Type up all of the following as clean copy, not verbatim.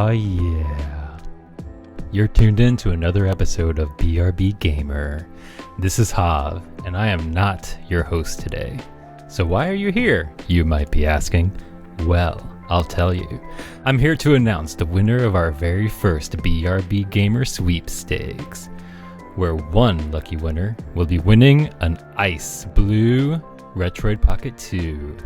Aw, yeah. You're tuned in to another episode of BRB Gamer. This is Hav, and I am not your host today. So why are you here, you might be asking? Well, I'll tell you. I'm here to announce the winner of our very first BRB Gamer Sweepstakes, where one lucky winner will be winning an Ice Blue Retroid Pocket 2.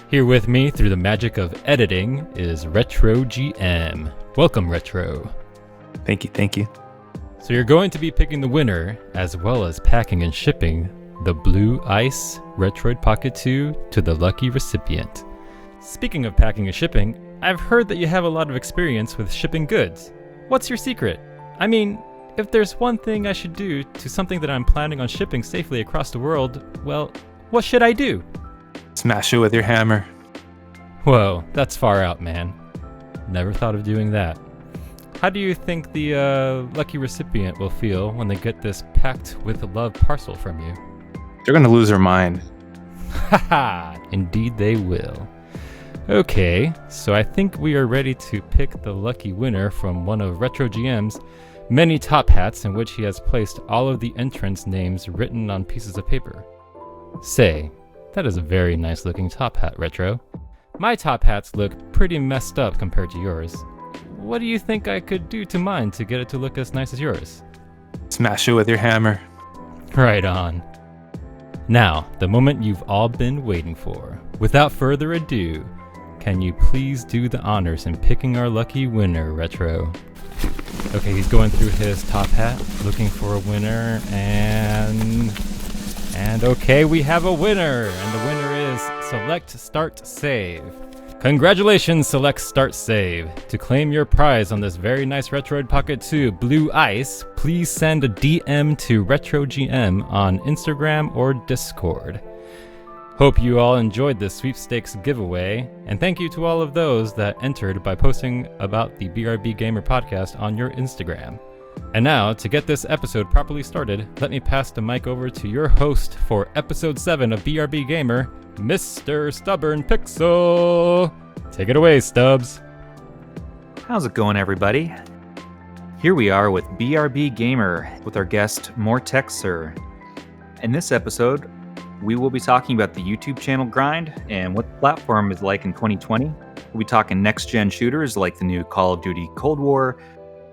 Here with me through the magic of editing is Retro GM. Welcome, Retro. Thank you. So you're going to be picking the winner, as well as packing and shipping the Blue Ice Retroid Pocket 2 to the lucky recipient. Speaking of packing and shipping, I've heard that you have a lot of experience with shipping goods. What's your secret? I mean, if there's one thing I should do to something that I'm planning on shipping safely across the world, well, what should I do? Smash it with your hammer. Whoa, that's far out, man. Never thought of doing that. How do you think the lucky recipient will feel when they get this packed with love parcel from you? They're gonna lose their mind. Haha, indeed they will. Okay, so I think we are ready to pick the lucky winner from one of Retro GM's many top hats in which he has placed all of the entrants' names written on pieces of paper. Say, that is a very nice looking top hat, Retro. My top hats look pretty messed up compared to yours. What do you think I could do to mine to get it to look as nice as yours? Smash it with your hammer. Right on. Now, the moment you've all been waiting for. Without further ado, can you please do the honors in picking our lucky winner, Retro? Okay, he's going through his top hat, looking for a winner, and okay, we have a winner, and the winner is Select Start Save. Congratulations, Select Start Save. To claim your prize on this very nice Retroid Pocket 2 Blue Ice, please send a DM to RetroGM on Instagram or Discord. Hope you all enjoyed this sweepstakes giveaway, and thank you to all of those that entered by posting about the BRB Gamer podcast on your Instagram. And now, to get this episode properly started, let me pass the mic over to your host for episode 7 of BRB Gamer, Mr. Stubborn Pixel. Take it away, Stubbs. How's it going, everybody? Here we are with BRB Gamer with our guest MoreTechSir. In this episode, we will be talking about the YouTube channel grind and what the platform is like in 2020. We'll be talking next-gen shooters like the new Call of Duty Cold War,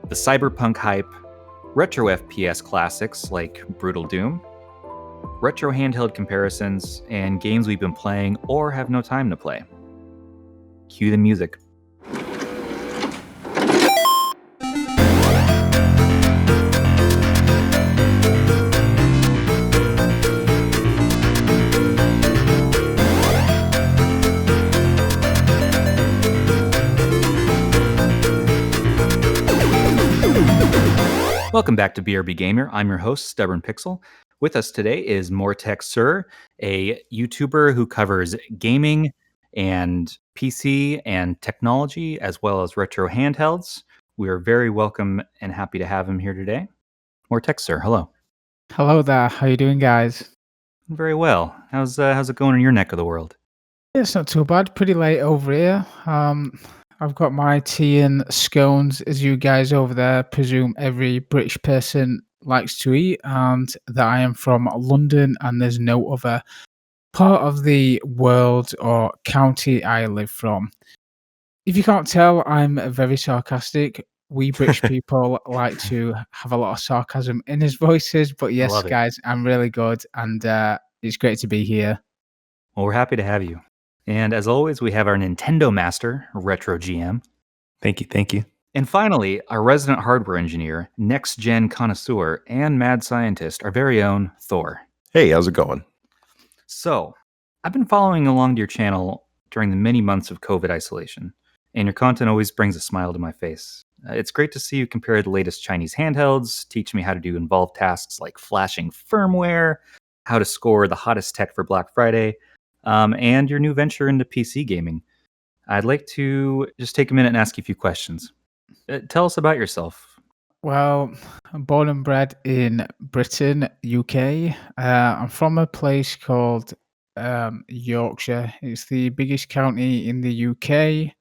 the Cyberpunk hype, retro FPS classics like Brutal Doom, retro handheld comparisons, and games we've been playing or have no time to play. Cue the music. Welcome back to BRB Gamer. I'm your host, Stubborn Pixel. With us today is MoreTechSir, a YouTuber who covers gaming and PC and technology, as well as retro handhelds. We are very welcome and happy to have him here today. MoreTechSir, hello. Hello there. How you doing, guys? Very well. How's it going in your neck of the world? Yeah, it's not too bad. Pretty late over here. I've got my tea and scones, as you guys over there presume every British person likes to eat, and that I am from London, and there's no other part of the world or county I live from. If you can't tell, I'm very sarcastic. We British people like to have a lot of sarcasm in his voices, but yes, guys, I'm really good, and it's great to be here. Well, we're happy to have you. And as always, we have our Nintendo master, Retro GM. Thank you. And finally, our resident hardware engineer, next-gen connoisseur, and mad scientist, our very own Thor. Hey, how's it going? So, I've been following along to your channel during the many months of COVID isolation, and your content always brings a smile to my face. It's great to see you compare the latest Chinese handhelds, teach me how to do involved tasks like flashing firmware, how to score the hottest tech for Black Friday, and your new venture into PC gaming. I'd like to just take a minute and ask you a few questions. Tell us about yourself. Well, I'm born and bred in Britain, UK. I'm from a place called Yorkshire. It's the biggest county in the UK.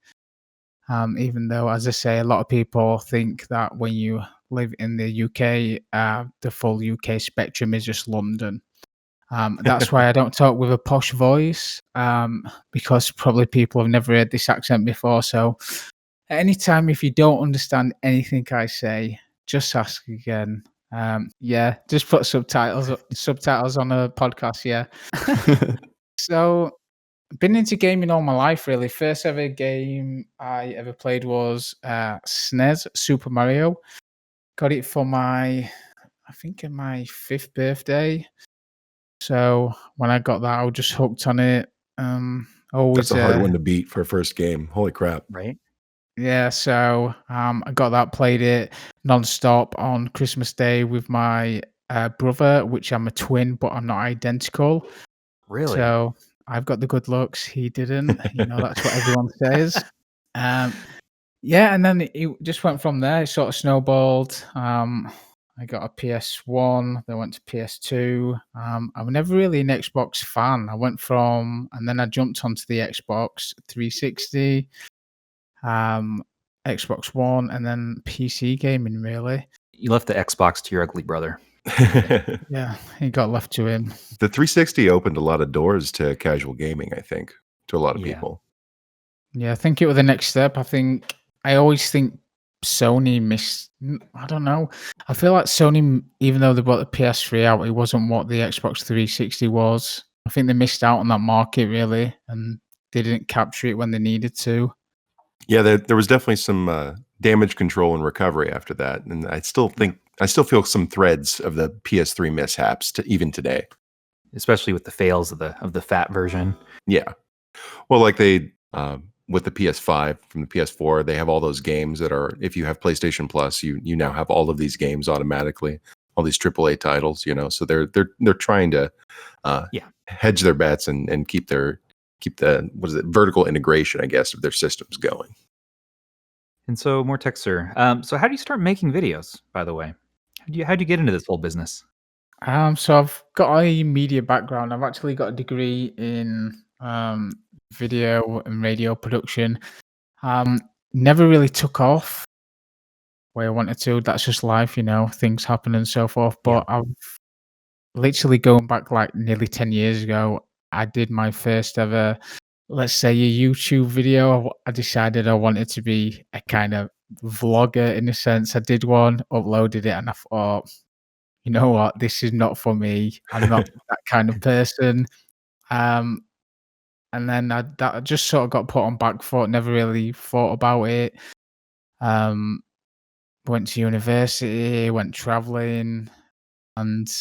Even though, as I say, a lot of people think that when you live in the UK, the full UK spectrum is just London. That's why I don't talk with a posh voice, because probably people have never heard this accent before. So, anytime if you don't understand anything I say, just ask again. Yeah, just put subtitles on a podcast. Yeah. So, been into gaming all my life, really. First ever game I ever played was SNES Super Mario. Got it for I think, in my 5th birthday. So when I got that, I was just hooked on it. That's Always, a hard one to beat for a first game. Holy crap. Right? yeah. So I got that, played it non-stop on Christmas Day with my brother, which I'm a twin, but I'm not identical. Really? So I've got the good looks. He didn't. That's what everyone says. Um, yeah, and then it just went from there. It sort of snowballed. I got a PS1, then went to PS2. I was never really an Xbox fan. And then I jumped onto the Xbox 360, Xbox One, and then PC gaming, really. You left the Xbox to your ugly brother. Yeah, he got left to him. The 360 opened a lot of doors to casual gaming, I think, to a lot of Yeah. people. Yeah, I think it was the next step. I always think Sony missed. I don't know. I feel like Sony, even though they brought the PS3 out, it wasn't what the Xbox 360 was. I think they missed out on that market, really, and they didn't capture it when they needed to. Yeah, there was definitely some damage control and recovery after that, and I still feel some threads of the PS3 mishaps to even today. Especially with the fails of the fat version. Yeah, well, like they with the PS5 from the PS4, they have all those games that are, if you have PlayStation Plus, you now have all of these games automatically, all these AAA titles. So they're trying to hedge their bets and keep the vertical integration, I guess, of their systems going. And so, MoreTechSir, so how do you start making videos, by the way? How'd you get into this whole business? So I've got a media background. I've actually got a degree in video and radio production. Never really took off where I wanted to. That's just life, things happen and so forth. But I've literally, going back like nearly 10 years ago, I did my first ever, let's say, a YouTube video. I decided I wanted to be a kind of vlogger in a sense. I did one, uploaded it, and I thought, you know what, this is not for me. I'm not that kind of person. And then that just sort of got put on back foot. Never really thought about it. Went to university, went traveling, and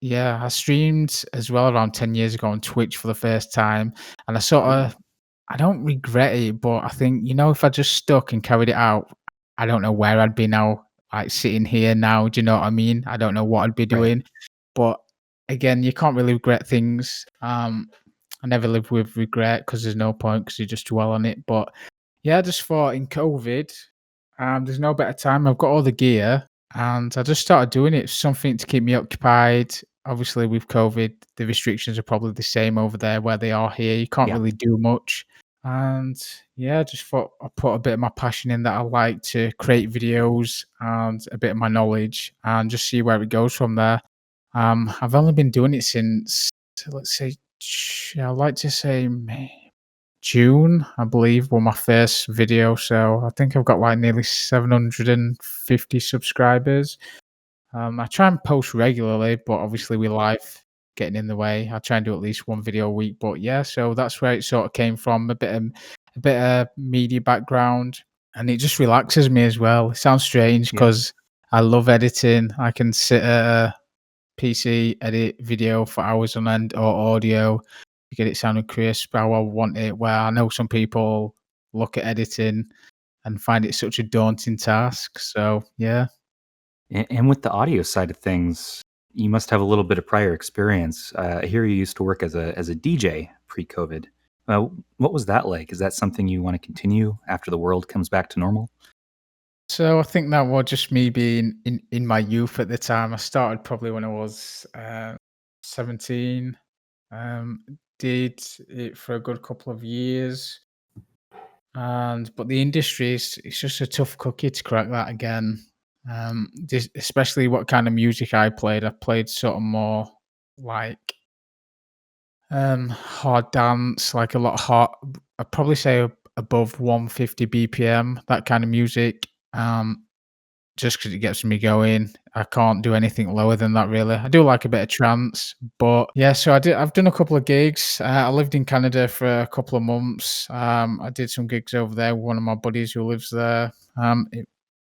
yeah, I streamed as well around 10 years ago on Twitch for the first time. And I don't regret it, but I think, if I just stuck and carried it out, I don't know where I'd be now, like sitting here now. Do you know what I mean? I don't know what I'd be doing. But again, you can't really regret things. I never live with regret because there's no point, because you just dwell on it. But yeah, I just thought in COVID, there's no better time. I've got all the gear, and I just started doing it. Something to keep me occupied. Obviously, with COVID, the restrictions are probably the same over there where they are here. You can't really do much. And yeah, just thought I'd put a bit of my passion in, that I like to create videos, and a bit of my knowledge, and just see where it goes from there. I've only been doing it since, let's say, I'd like to say May, June, I believe, were my first video. So I think I've got like nearly 750 subscribers. I try and post regularly, but obviously with life getting in the way, I try and do at least one video a week. But yeah, so that's where it sort of came from. A bit of media background, and it just relaxes me as well. It sounds strange because I love editing. I can sit at a PC, edit video for hours on end, or audio to get it sounding crisp how I want it. Where I know some people look at editing and find it such a daunting task. So yeah. And with the audio side of things, you must have a little bit of prior experience. I hear you used to work as a DJ pre-COVID. What was that like? Is that something you want to continue after the world comes back to normal? So I think that was just me being in my youth at the time. I started probably when I was 17. Did it for a good couple of years. But the industry it's just a tough cookie to crack that again. Especially what kind of music I played. I played sort of more like hard dance, like a lot of hard. I'd probably say above 150 BPM, that kind of music. Just because it gets me going. I can't do anything lower than that, really. I do like a bit of trance, but yeah. So I've done a couple of gigs. I lived in Canada for a couple of months. I did some gigs over there with one of my buddies who lives there.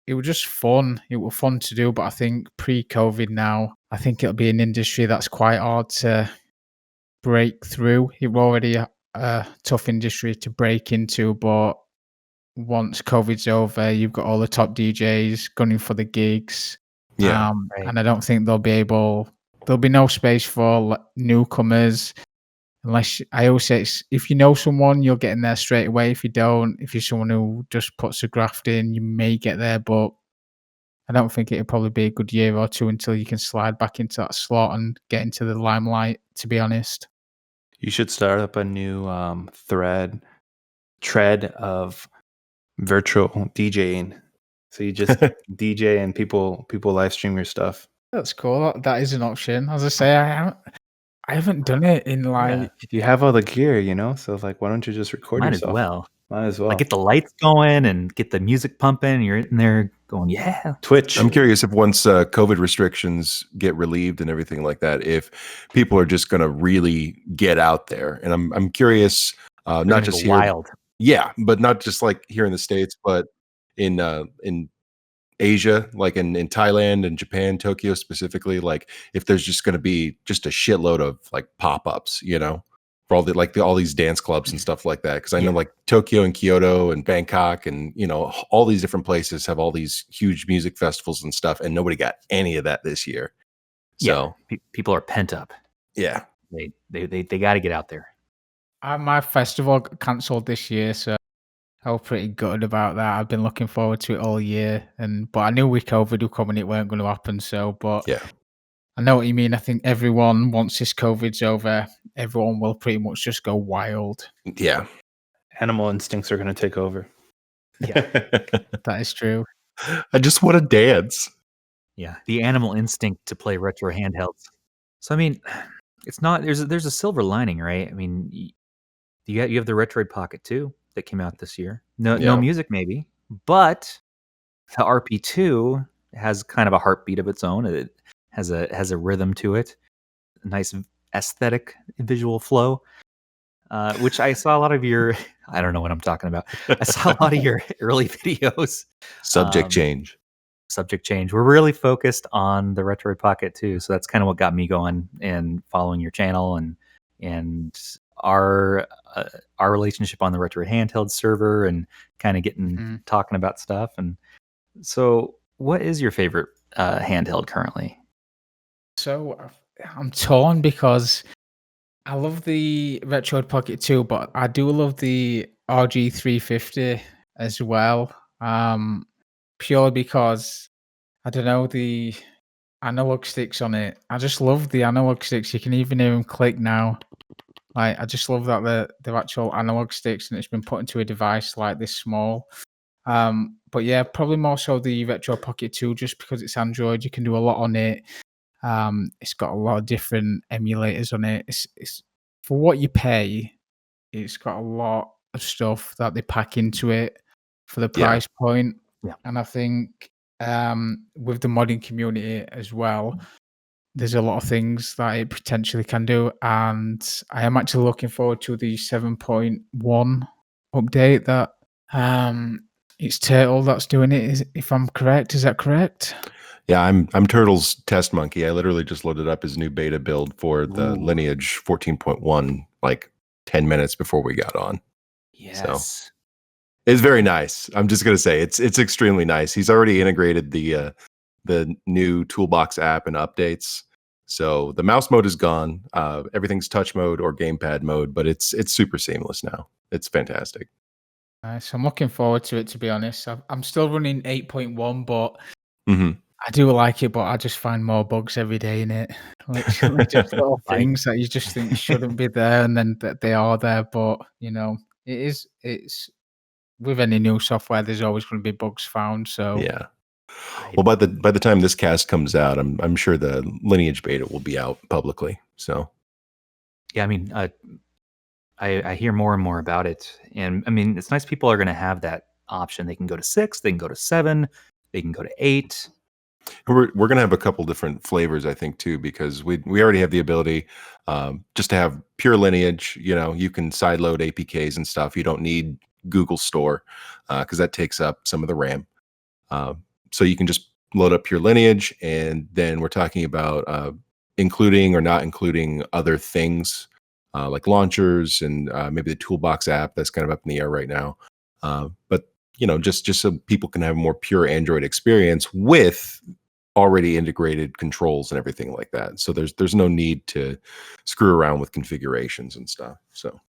It was just fun. It was fun to do, but I think pre-COVID now, I think it'll be an industry that's quite hard to break through. It's already a tough industry to break into, but once COVID's over, you've got all the top DJs gunning for the gigs. Yeah. Right. And I don't think there'll be no space for newcomers unless I always say if you know someone, you'll get in there straight away. If you don't, if you're someone who just puts a graft in, you may get there, but I don't think it'll probably be a good year or two until you can slide back into that slot and get into the limelight, to be honest. You should start up a new tread of virtual DJing. So you just DJ and people live stream your stuff. That's cool. That is an option. As I say, I haven't done it in like You have all the gear, so like, why don't you just record Might yourself? as well. Might as well. Like get the lights going and get the music pumping. And you're in there going, yeah. Twitch. I'm curious if once COVID restrictions get relieved and everything like that, if people are just going to really get out there. And I'm curious, They're not gonna just go here, wild. yeah, but not just like here in the States, but in Asia, like in Thailand and Japan, Tokyo specifically, like if there's just going to be just a shitload of like pop-ups, for all these dance clubs and stuff like that. Because I know like Tokyo and Kyoto and Bangkok and all these different places have all these huge music festivals and stuff, and nobody got any of that this year. So People are pent up. yeah, They got to get out there. my festival got cancelled this year, so I was pretty good about that. I've been looking forward to it all year, but I knew with COVID coming, it weren't going to happen. So, but yeah, I know what you mean. I think everyone, once this COVID's over, everyone will pretty much just go wild. yeah. Animal instincts are going to take over. Yeah. That is true. I just want to dance. Yeah, the animal instinct to play retro handhelds. So I mean, it's not there's a silver lining, right? I mean, you have the Retroid Pocket 2 that came out this year. No Yeah. music maybe, but the RP2 has kind of a heartbeat of its own. It has a rhythm to it, a nice aesthetic visual flow. Which I saw a lot of your I don't know what I'm talking about. I saw a lot of your early videos. Subject change. Subject change. We're really focused on the Retroid Pocket 2, so that's kind of what got me going and following your channel and our relationship on the Retroid Handheld server and kind of getting talking about stuff. And so, what is your favorite handheld currently? So I'm torn because I love the Retroid Pocket 2, but I do love the RG350 as well. Purely because I don't know the analog sticks on it. I just love the analog sticks. You can even hear them click now. Like I just love that they're actual analog sticks and it's been put into a device like this small. But yeah, probably more so the Retro Pocket 2 just because it's Android. You can do a lot on it. It's got a lot of different emulators on it. It's for what you pay. It's got a lot of stuff that they pack into it for the price point. Yeah. And I think with the modding community as well, there's a lot of things that it potentially can do. And I am actually looking forward to the 7.1 update that it's Turtle that's doing it. If I'm correct, is that correct? Yeah, I'm Turtle's test monkey. I literally just loaded up his new beta build for the Lineage 14.1 like 10 minutes before we got on. Yes. It's very nice. I'm just gonna say it's extremely nice. He's already integrated the new Toolbox app and updates. So the mouse mode is gone. Everything's touch mode or gamepad mode, but it's super seamless now. It's fantastic. Nice. I'm looking forward to it, to be honest. I'm still running 8.1, but Mhm. I do like it, but I just find more bugs every day in it. Literally just little things that you just think shouldn't be there and then that they are there. But, it's with any new software, there's always going to be bugs found. So Yeah. Well, by the time this cast comes out, I'm sure the Lineage beta will be out publicly. So Yeah, I mean, I hear more and more about it, and I mean, it's nice people are going to have that option. They can go to 6, they can go to 7, they can go to 8. we're going to have a couple different flavors, I think, too, because we already have the ability just to have pure Lineage. You know, you can sideload APKs and stuff. You don't need Google Store because that takes up some of the RAM. So you can just load up your Lineage, and then we're talking about including or not including other things like launchers and maybe the Toolbox app that's kind of up in the air right now. But you know, just so people can have a more pure Android experience with already integrated controls and everything like that. So there's no need to screw around with configurations and stuff. So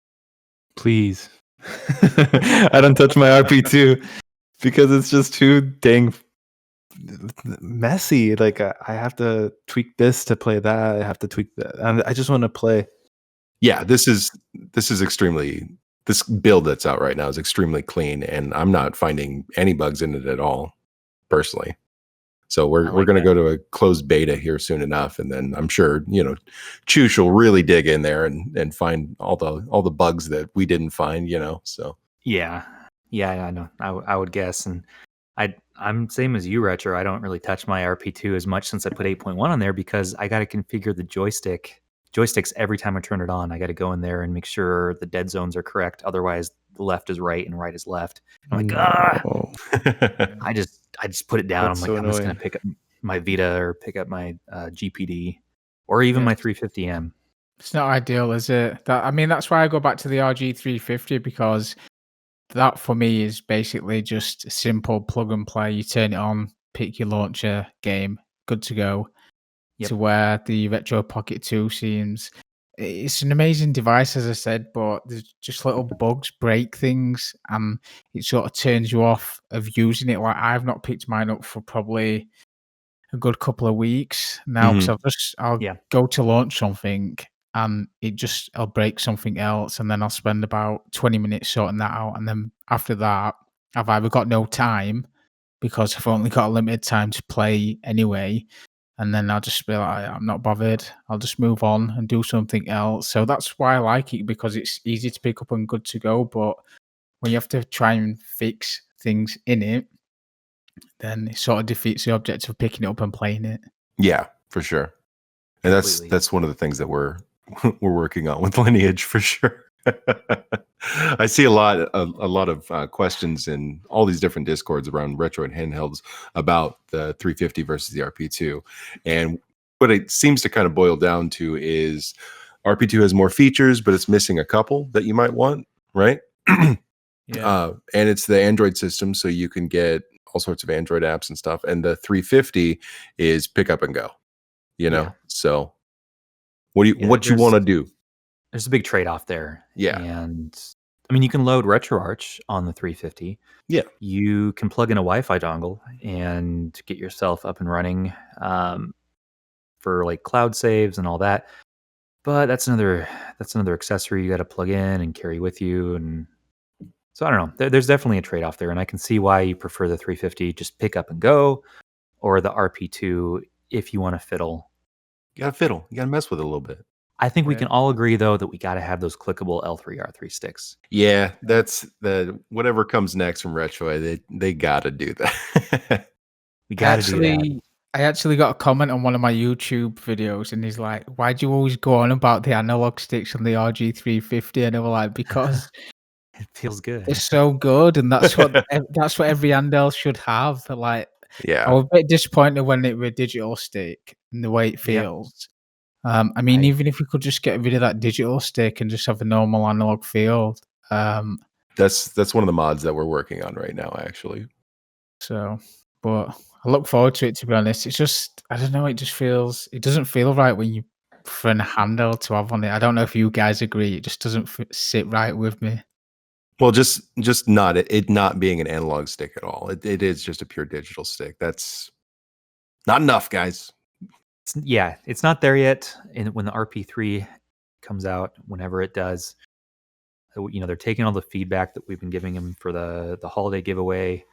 Please. I don't touch my RP2 because it's just too dang messy. Like I have to tweak this to play that. I have to tweak that, and I just want to play. yeah, this is extremely, this build that's out right now is extremely clean, and I'm not finding any bugs in it at all, personally. So we're going to go to a closed beta here soon enough, and then I'm sure, you know, Choosh will really dig in there and find all the bugs that we didn't find, you know. So Yeah, I know. I would guess, and I'm same as you, Retro. I don't really touch my RP2 as much since I put 8.1 on there because I got to configure the joysticks every time I turn it on. I got to go in there and make sure the dead zones are correct. Otherwise, the left is right and right is left. I'm like, I just put it down. That's I'm like, so I'm just annoying. gonna pick up my Vita or pick up my GPD or even my 350M. it's not ideal, is it? I mean, that's why I go back to the RG350 because that for me is basically just a simple plug and play. You turn it on, pick your launcher, game, good to go. Yep. To where the Retro Pocket 2 seems, it's an amazing device, as I said, but there's just little bugs break things, and it sort of turns you off of using it. Like I've not picked mine up for probably a good couple of weeks now because I'll go to launch something and I'll break something else, and then I'll spend about 20 minutes sorting that out, and then after that I've either got no time because I've only got a limited time to play anyway, and then I'll just be like, I'm not bothered. I'll just move on and do something else. So that's why I like it, because it's easy to pick up and good to go. But when you have to try and fix things in it, then it sort of defeats the object of picking it up and playing it. yeah, for sure. And Completely. that's one of the things that we're working on with Lineage for sure. I see a lot of questions in all these different discords around Retroid handhelds about the 350 versus the RP2, and what it seems to kind of boil down to is RP2 has more features, but it's missing a couple that you might want, right? Yeah. And it's the Android system, so you can get all sorts of Android apps and stuff. And the 350 is pick up and go, you know. Yeah. So what you want to do? There's a big trade-off there. Yeah. And I mean, you can load RetroArch on the 350. Yeah. You can plug in a Wi-Fi dongle and get yourself up and running for like cloud saves and all that. But that's another accessory you got to plug in and carry with you. And so I don't know. There's definitely a trade-off there, and I can see why you prefer the 350, just pick up and go, or the RP2 if you want to fiddle. You gotta fiddle. You gotta mess with it a little bit. I think we can all agree, though, that we got to have those clickable L3, R3 sticks. Yeah, that's the whatever comes next from Retro. They gotta do that. We got to do that. I actually got a comment on one of my YouTube videos, and he's like, "Why do you always go on about the analog sticks on the RG350?" And I was like, "Because It feels good. they're so good, and that's what every handheld should have." Like, I Yeah, was a bit disappointed when it was a digital stick and the way it feels. I mean, even if we could just get rid of that digital stick and just have a normal analog feel. that's one of the mods that we're working on right now, actually. So, but I look forward to it, to be honest. It's just, I don't know, it doesn't feel right when you, for a handheld to have on it. I don't know if you guys agree. It just doesn't sit right with me. Well, just not it not being an analog stick at all. It is just a pure digital stick. That's not enough, guys. It's not there yet. And when the RP3 comes out, whenever it does, They're taking all the feedback that we've been giving them for the holiday giveaway.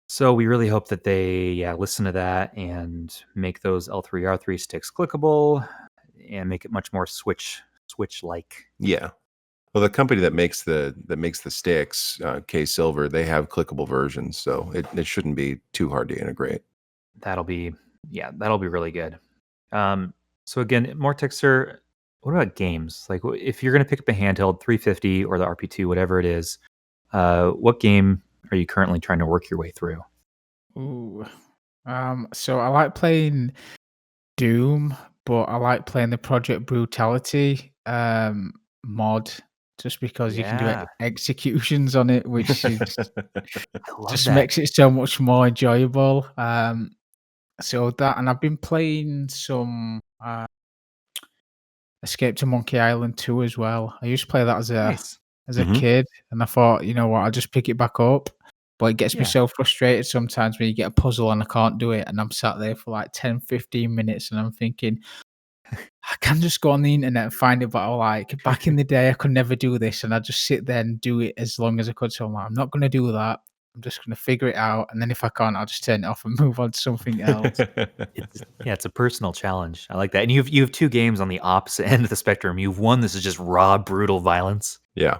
So we really hope that they listen to that and make those L3R3 sticks clickable and make it much more Switch like. Yeah. Well, the company that makes the sticks, K Silver, they have clickable versions, so it shouldn't be too hard to integrate. That'll be really good. So again, MoreTechSir, what about games? Like if you're going to pick up a handheld 350 or the RP2, whatever it is, what game are you currently trying to work your way through? Ooh. So I like playing Doom, but I like playing the Project Brutality mod just because you can do executions on it, which is I love just that. makes it so much more enjoyable. So that, and I've been playing some Escape to Monkey Island 2 as well. I used to play that as Nice. a Mhm. kid, and I thought, you know what, I'll just pick it back up. But it gets me Yeah. so frustrated sometimes when you get a puzzle and I can't do it, and I'm sat there for like 10, 15 minutes, and I'm thinking, I can just go on the internet and find it, but back in the day, I could never do this, and I just sit there and do it as long as I could. So I'm like, I'm not going to do that. I'm just going to figure it out, and then if I can't, I'll just turn it off and move on to something else. It's a personal challenge. I like that. And you have two games on the opposite end of the spectrum. You've one, this is just raw, brutal violence. Yeah,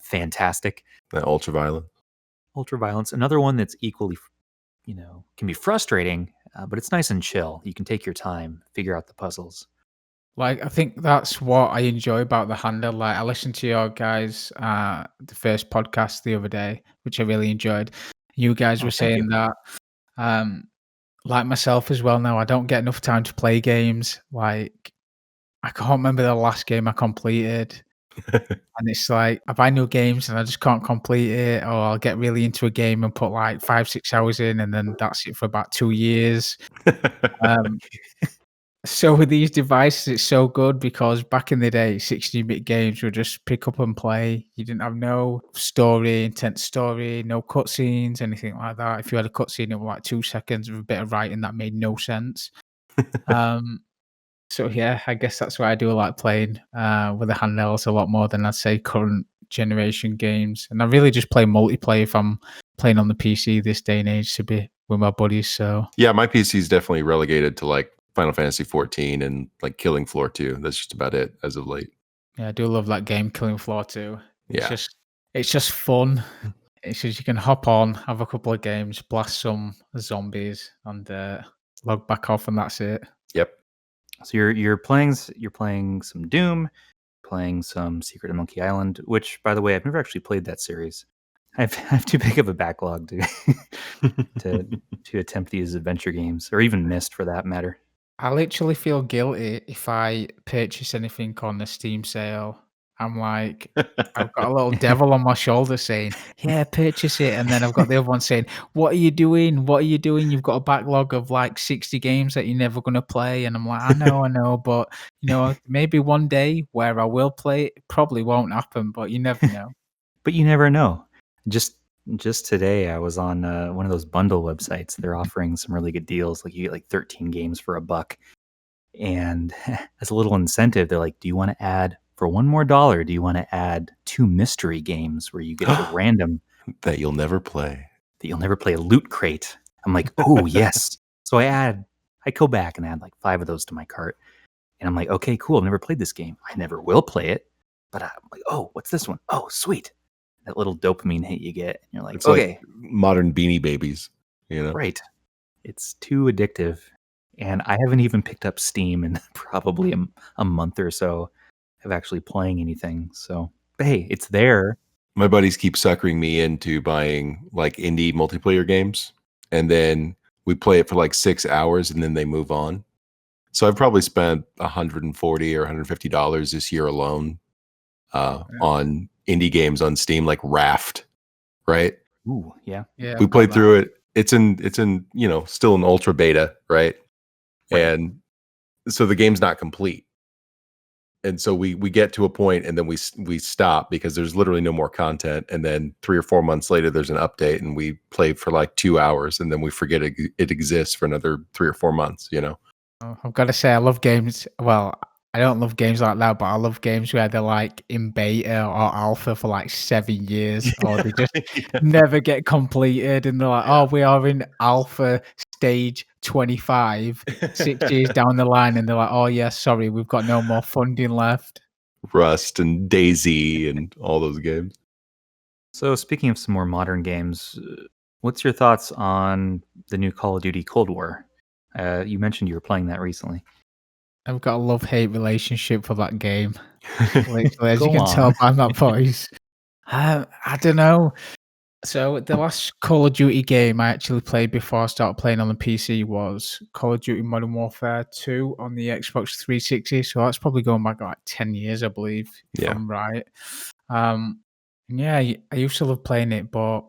Fantastic. that ultraviolet. Ultra violence. Another one that's equally, can be frustrating, but it's nice and chill. You can take your time, figure out the puzzles. Like, I think that's what I enjoy about the handle. Like, I listened to your guys' the first podcast the other day, which I really enjoyed. You guys were saying that, like myself as well. Now I don't get enough time to play games. Like, I can't remember the last game I completed, and it's like I buy new games and I just can't complete it, or I'll get really into a game and put like 5-6 hours in, and then that's it for about 2 years. Um, So with these devices, it's so good because back in the day, 16-bit games would just pick up and play. You didn't have no story, intense story, no cutscenes, anything like that. If you had a cutscene, it was like 2 seconds of a bit of writing that made no sense. So yeah, I guess that's why I do like playing with the handhelds a lot more than I'd say current generation games. And I really just play multiplayer if I'm playing on the PC this day and age to be with my buddies. So Yeah, my PC is definitely relegated to like Final Fantasy 14 and like Killing Floor 2. That's just about it as of late. yeah, I do love that game, Killing Floor 2. Yeah. It's just fun. It's just you can hop on, have a couple of games, blast some zombies, and log back off, and that's it. Yep. So you're playing some Doom, playing some Secret of Monkey Island, which, by the way, I've never actually played that series. I have too big of a backlog to attempt these adventure games, or even Myst for that matter. I literally feel guilty if I purchase anything on the Steam sale. I'm like, I've got a little devil on my shoulder saying, "Yeah, purchase it," and then I've got the other one saying, "What are you doing? What are you doing? You've got a backlog of like 60 games that you're never going to play." And I'm like, I know, but maybe one day where I will play it. Probably won't happen, but you never know. But you never know. Just today, I was on one of those bundle websites. They're offering some really good deals. Like you get like 13 games for $1, and as a little incentive, they're like, "Do you want to add for $1 more? Do you want to add 2 mystery games where you get a random that you'll never play? A loot crate?" I'm like, "Oh yes!" So I go back and add like 5 of those to my cart, and I'm like, "Okay, cool. I've never played this game. I never will play it." But I'm like, "Oh, what's this one? Oh, sweet." That little dopamine hit you get. And you're like, It's okay. like modern Beanie Babies, Right. It's too addictive. And I haven't even picked up Steam in probably a month or so of actually playing anything. So, but hey, it's there. My buddies keep suckering me into buying like indie multiplayer games, and then we play it for like 6 hours and then they move on. So I've probably spent $140 or $150 this year alone on indie games on Steam, like Raft, right? Ooh, yeah. Yeah, We played through it. It's in still an ultra beta, right? And so the game's not complete. And so we get to a point and then we stop because there's literally no more content. And then 3 or 4 months later, there's an update and we play for like 2 hours and then we forget it exists for another 3 or 4 months, I've got to say, I love games. Well, I don't love games like that, but I love games where they're like in beta or alpha for like 7 years, or they just never get completed, and they're like, "Oh, we are in alpha stage 25, 6 years down the line," and they're like, "Oh yeah, sorry, we've got no more funding left." Rust and Daisy and all those games. So, speaking of some more modern games, what's your thoughts on the new Call of Duty Cold War? You mentioned you were playing that recently. I've got a love-hate relationship for that game. Literally, as Go you can on. tell by my voice. I don't know. So the last Call of Duty game I actually played before I started playing on the PC was Call of Duty Modern Warfare 2 on the Xbox 360. So that's probably going back like 10 years, I believe, if Yeah. I'm right. Yeah, I used to love playing it, but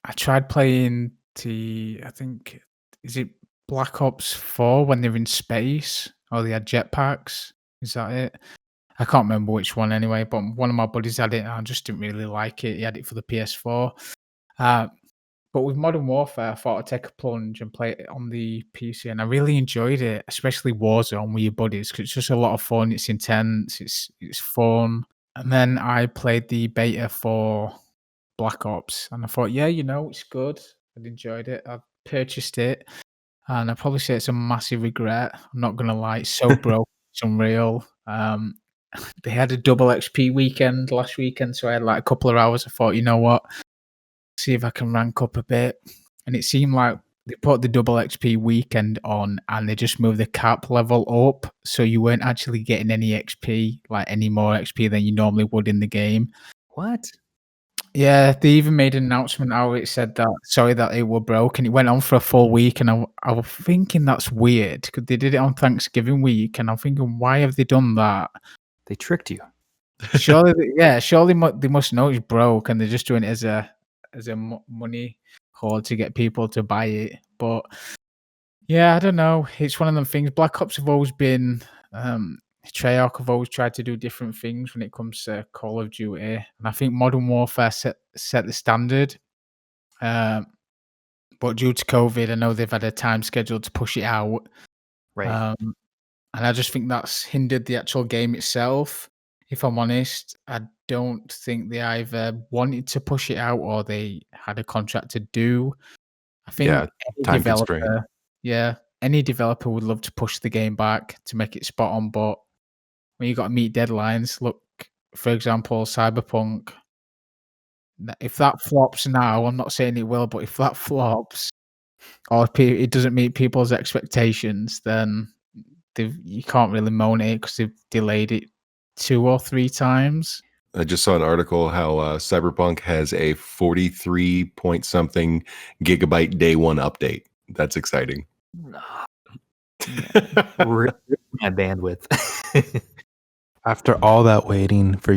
I tried playing I think, is it Black Ops 4 when they're in space or they had jetpacks? Is that it? I can't remember which one anyway, but one of my buddies had it and I just didn't really like it. He had it for the PS4. But with Modern Warfare, I thought I'd take a plunge and play it on the PC, and I really enjoyed it, especially Warzone with your buddies, because it's just a lot of fun. It's intense. It's fun. And then I played the beta for Black Ops, and I thought, yeah, it's good. I enjoyed it. I purchased it, and I probably say it's a massive regret. I'm not gonna lie, it's so broke. It's unreal. They had a double XP weekend last weekend, so I had like a couple of hours. I thought, you know what, see if I can rank up a bit. And it seemed like they put the double XP weekend on and they just moved the cap level up, so you weren't actually getting any XP, like any more XP than you normally would in the game. What? Yeah, they even made an announcement how it said that it were broke, and it went on for a full week. And I was thinking that's weird because they did it on Thanksgiving week, and I'm thinking, why have they done that? They tricked you. Surely, surely they must know it's broke, and they're just doing it as a money haul to get people to buy it. But yeah, I don't know. It's one of them things. Black Ops have always been. Treyarch have always tried to do different things when it comes to Call of Duty, and I think Modern Warfare set the standard. But due to COVID, I know they've had a time schedule to push it out, Right. and I just think that's hindered the actual game itself. If I'm honest, I don't think they either wanted to push it out or they had a contract to do. I think Yeah, any time constraint. any developer would love to push the game back to make it spot on, but when you got to meet deadlines, look, for example, Cyberpunk. If that flops now, I'm not saying it will, but if that flops or if it doesn't meet people's expectations, then you can't really moan at it because they've delayed it 2 or 3 times. I just saw an article how Cyberpunk has a 43 point something gigabyte day one update. That's exciting. Rip my bandwidth. After all that waiting for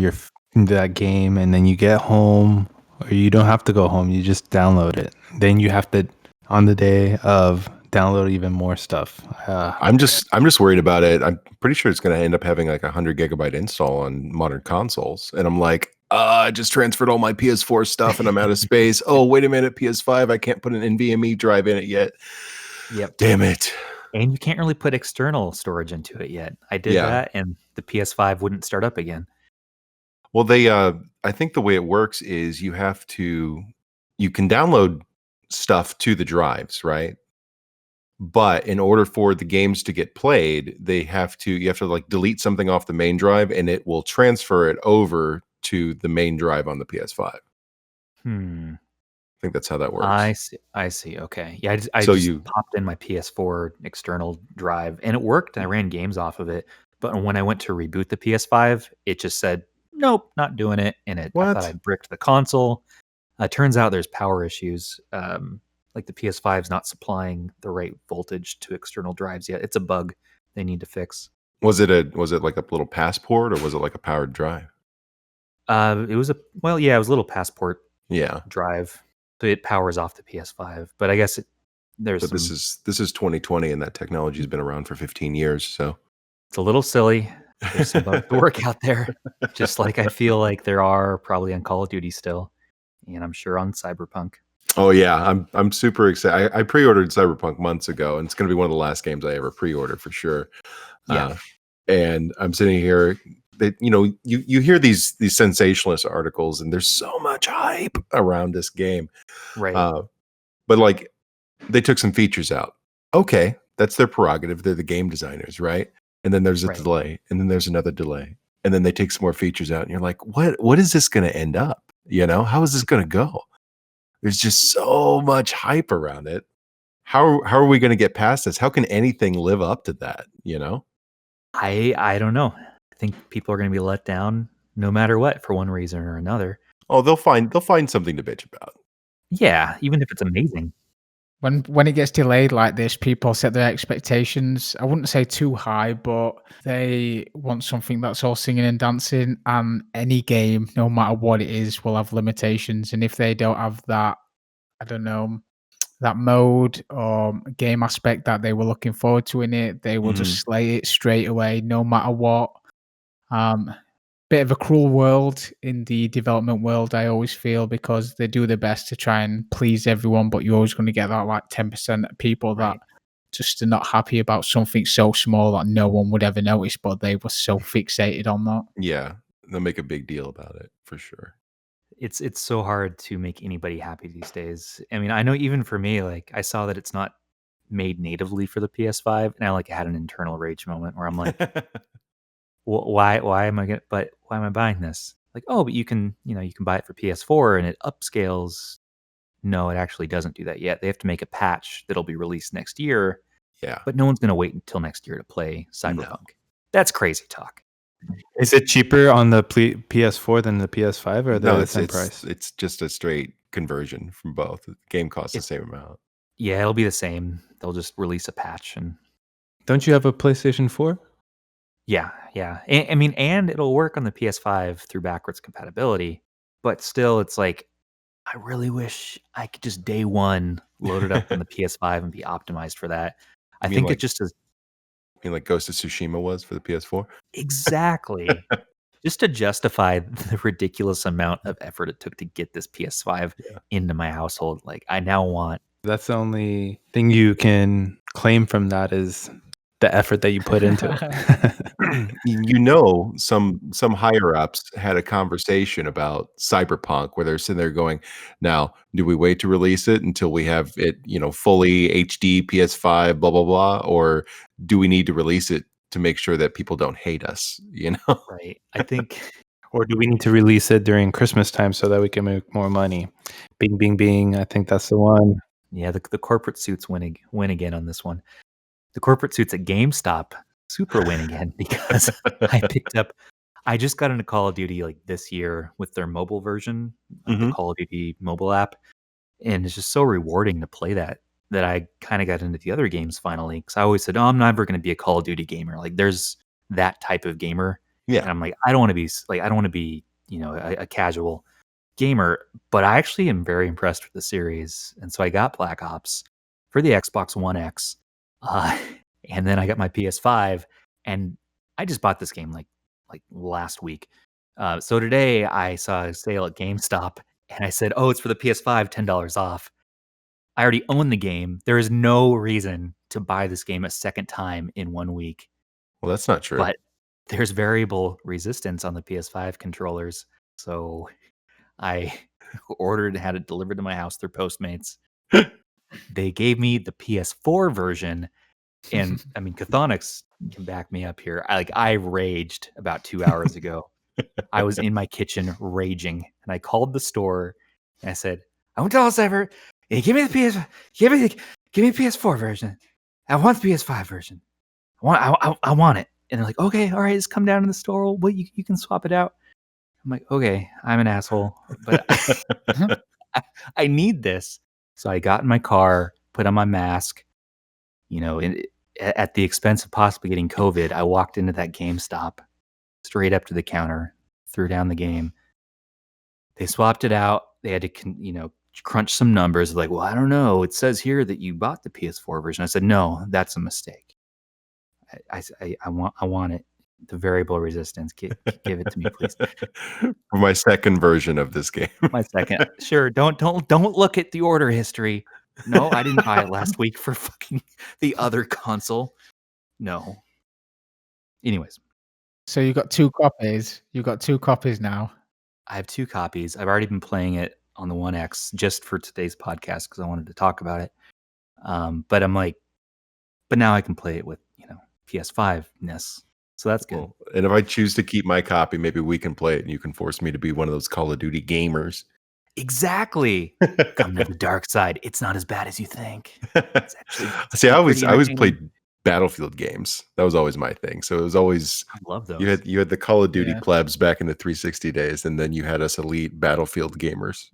that game, and then you get home, or you don't have to go home, you just download it. Then you have to, on the day of, download even more stuff. I'm just worried about it. I'm pretty sure it's going to end up having like 100 gigabyte install on modern consoles, and I'm like, I just transferred all my PS4 stuff, and I'm out of space. Oh, wait a minute, PS5, I can't put an NVMe drive in it yet. Yep. Damn it. And you can't really put external storage into it yet. I did that, and the PS5 wouldn't start up again. Well, I think the way it works is you can download stuff to the drives, right? But in order for the games to get played, you have to like delete something off the main drive, and it will transfer it over to the main drive on the PS5. I think that's how that works. I see. Okay. Yeah, I just popped in my PS4 external drive, and it worked. I ran games off of it. But when I went to reboot the PS5, it just said, nope, not doing it. And I thought I bricked the console. Turns out there's power issues. Like the PS5 is not supplying the right voltage to external drives yet. It's a bug they need to fix. Was it like a little passport, or was it like a powered drive? It was a little passport Yeah. drive. So it powers off the PS5, but I guess this is 2020, and that technology has been around for 15 years. So it's a little silly. There's some bugs to work out there, just like I feel like there are probably on Call of Duty still, and I'm sure on Cyberpunk. Oh yeah, I'm super excited. I pre-ordered Cyberpunk months ago, and it's going to be one of the last games I ever pre-order for sure. Yeah. And I'm sitting here that, you hear these sensationalist articles and there's so much hype around this game. Right. But like they took some features out. Okay, that's their prerogative. They're the game designers, right? And then there's a delay, and then there's another delay. And then they take some more features out and you're like, what is this going to end up? How is this going to go? There's just so much hype around it. How are we going to get past this? How can anything live up to that? I don't know. I think people are going to be let down no matter what for one reason or another. Oh, they'll find something to bitch about. Yeah, even if it's amazing. When it gets delayed like this, people set their expectations. I wouldn't say too high, but they want something that's all singing and dancing. And any game, no matter what it is, will have limitations. And if they don't have that, I don't know, that mode or game aspect that they were looking forward to in it, they will just slay it straight away, no matter what. Bit of a cruel world in the development world, I always feel, because they do their best to try and please everyone, but you're always going to get that like 10% of people that just are not happy about something so small that no one would ever notice, but they were so fixated on that. Yeah, they'll make a big deal about it for sure. It's so hard to make anybody happy these days. I mean, I know even for me, like I saw that it's not made natively for the PS5, and I had an internal rage moment where I'm like, why am I buying this? Like, oh, but you can buy it for PS4 and it upscales. No, it actually doesn't do that yet. They have to make a patch that'll be released next year. Yeah. But no one's going to wait until next year to play Cyberpunk. No. That's crazy talk. Is it cheaper on the PS4 than the PS5, or no, the same price? It's just a straight conversion from both. The game costs the same amount. Yeah, it'll be the same. They'll just release a patch. And don't you have a PlayStation 4? Yeah. And it'll work on the PS5 through backwards compatibility, but still, it's like, I really wish I could just day one load it up on the PS5 and be optimized for that. I think it just is. You mean like Ghost of Tsushima was for the PS4? Exactly. Just to justify the ridiculous amount of effort it took to get this PS5 into my household. Like, I now want. That's the only thing you can claim from that is the effort that you put into it. Some higher ups had a conversation about Cyberpunk where they're sitting there going, now, do we wait to release it until we have it, fully HD PS5, blah, blah, blah, or do we need to release it to make sure that people don't hate us, Right. I think. Or do we need to release it during Christmas time so that we can make more money? Bing, bing, bing. I think that's the one. Yeah, the corporate suits win again on this one. The corporate suits at GameStop super win again because I just got into Call of Duty like this year with their mobile version of the Call of Duty mobile app. And it's just so rewarding to play that I kind of got into the other games finally. Because I always said, I'm never going to be a Call of Duty gamer. Like there's that type of gamer. Yeah. And I'm like, I don't want to be, a casual gamer, but I actually am very impressed with the series. And so I got Black Ops for the Xbox One X. And then I got my PS5 and I just bought this game like last week. So today I saw a sale at GameStop and I said, oh, it's for the PS5, $10 off. I already own the game. There is no reason to buy this game a second time in 1 week. Well, that's not true. But there's variable resistance on the PS5 controllers. So I ordered and had it delivered to my house through Postmates. They gave me the PS4 version. And I mean, Chthonics can back me up here. I raged about 2 hours ago. I was in my kitchen raging, and I called the store and I said, "I won't tell us ever. Give me the give me the PS4 version. I want the PS5 version. I want it." And they're like, "Okay, all right, just come down to the store. Well, you can swap it out." I'm like, "Okay, I'm an asshole, but I need this." So I got in my car, put on my mask. At the expense of possibly getting COVID, I walked into that GameStop, straight up to the counter, threw down the game. They swapped it out. They had to, crunch some numbers. Like, well, I don't know. It says here that you bought the PS4 version. I said, no, that's a mistake. I want it. The variable resistance. Give it to me, please. For my second version of this game. My second. Sure. Don't look at the order history. No, I didn't buy it last week for fucking the other console. No. Anyways, So you got 2 copies. You got 2 copies now. I have 2 copies. I've already been playing it on the One X just for today's podcast because I wanted to talk about it. But I'm like, but now I can play it with PS5-ness. So that's good. Well, and if I choose to keep my copy, maybe we can play it, and you can force me to be one of those Call of Duty gamers. Exactly. Come to the dark side. It's not as bad as you think. It's actually See, I always entertaining. played Battlefield games. That was always my thing. So it was always I love those. you had the Call of Duty Yeah. plebs back in the 360 days, and then you had us elite Battlefield gamers.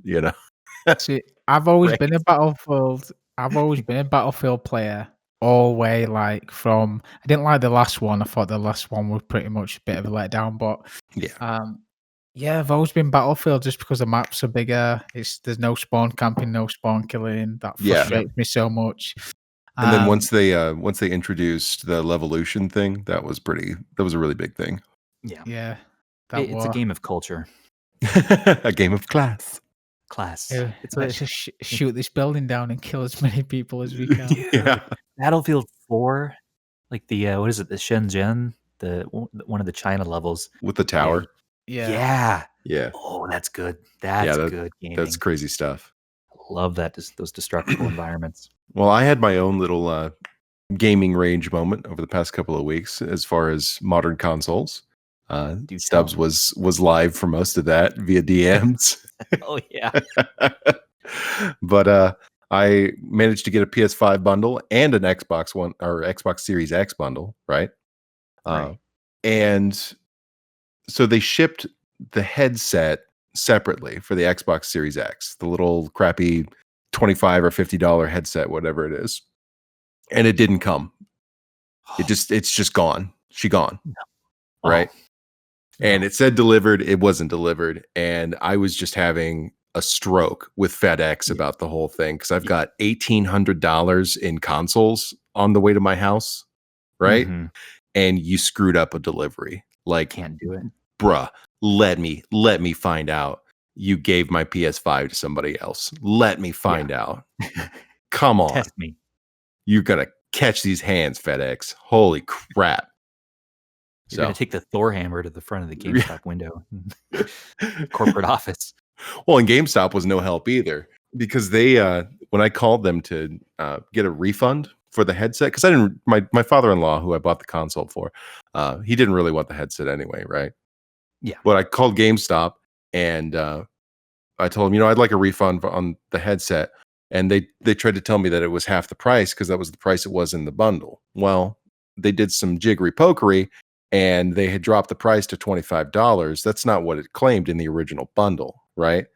See, I've always Right. been a Battlefield. I've always been a Battlefield player. All the way, like from. I didn't like the last one. I thought the last one was pretty much a bit of a letdown. But Yeah. yeah, I've always been Battlefield just because the maps are bigger. There's no spawn camping, no spawn killing. That Yeah. frustrates me so much. And then once they introduced the Levolution thing, that was a really big thing. Yeah. That It's a game of culture. A game of class. Class. Yeah, It's let's just shoot this building down and kill as many people as we can. Yeah. Battlefield 4, like the what is it? The Shenzhen, one of the China levels With the tower. Yeah. Yeah. Oh, that's good. That's good gaming. That's crazy stuff. Love that those destructible environments. Well, I had my own little gaming range moment over the past couple of weeks as far as modern consoles. Do Stubbs tell. was live for most of that via DMs. Oh yeah. But I managed to get a PS5 bundle and an Xbox One or Xbox Series X bundle, right? Right. And so they shipped the headset separately for the Xbox Series X, the little crappy $25 or $50 headset, whatever it is. And it didn't come. It's just gone. She gone. Oh. Right. And it said delivered. It wasn't delivered. And I was just having a stroke with FedEx about the whole thing because I've got $1,800 in consoles on the way to my house. Right. Mhm. And you screwed up a delivery. Like, Can't do it. bruh, let me find out you gave my PS5 to somebody else. Let me find out. Come on. Test me. You're going to catch these hands, FedEx. Holy crap. You're going to take the Thor hammer to the front of the GameStop window. Corporate office. Well, and GameStop was no help either because they, when I called them to get a refund for the headset, because I didn't, my father-in-law, who I bought the console for, he didn't really want the headset anyway, right? Yeah. But I called GameStop and I told them, I'd like a refund on the headset. And they tried to tell me that it was half the price because that was the price it was in the bundle. Well, they did some jiggery pokery and they had dropped the price to $25. That's not what it claimed in the original bundle, right?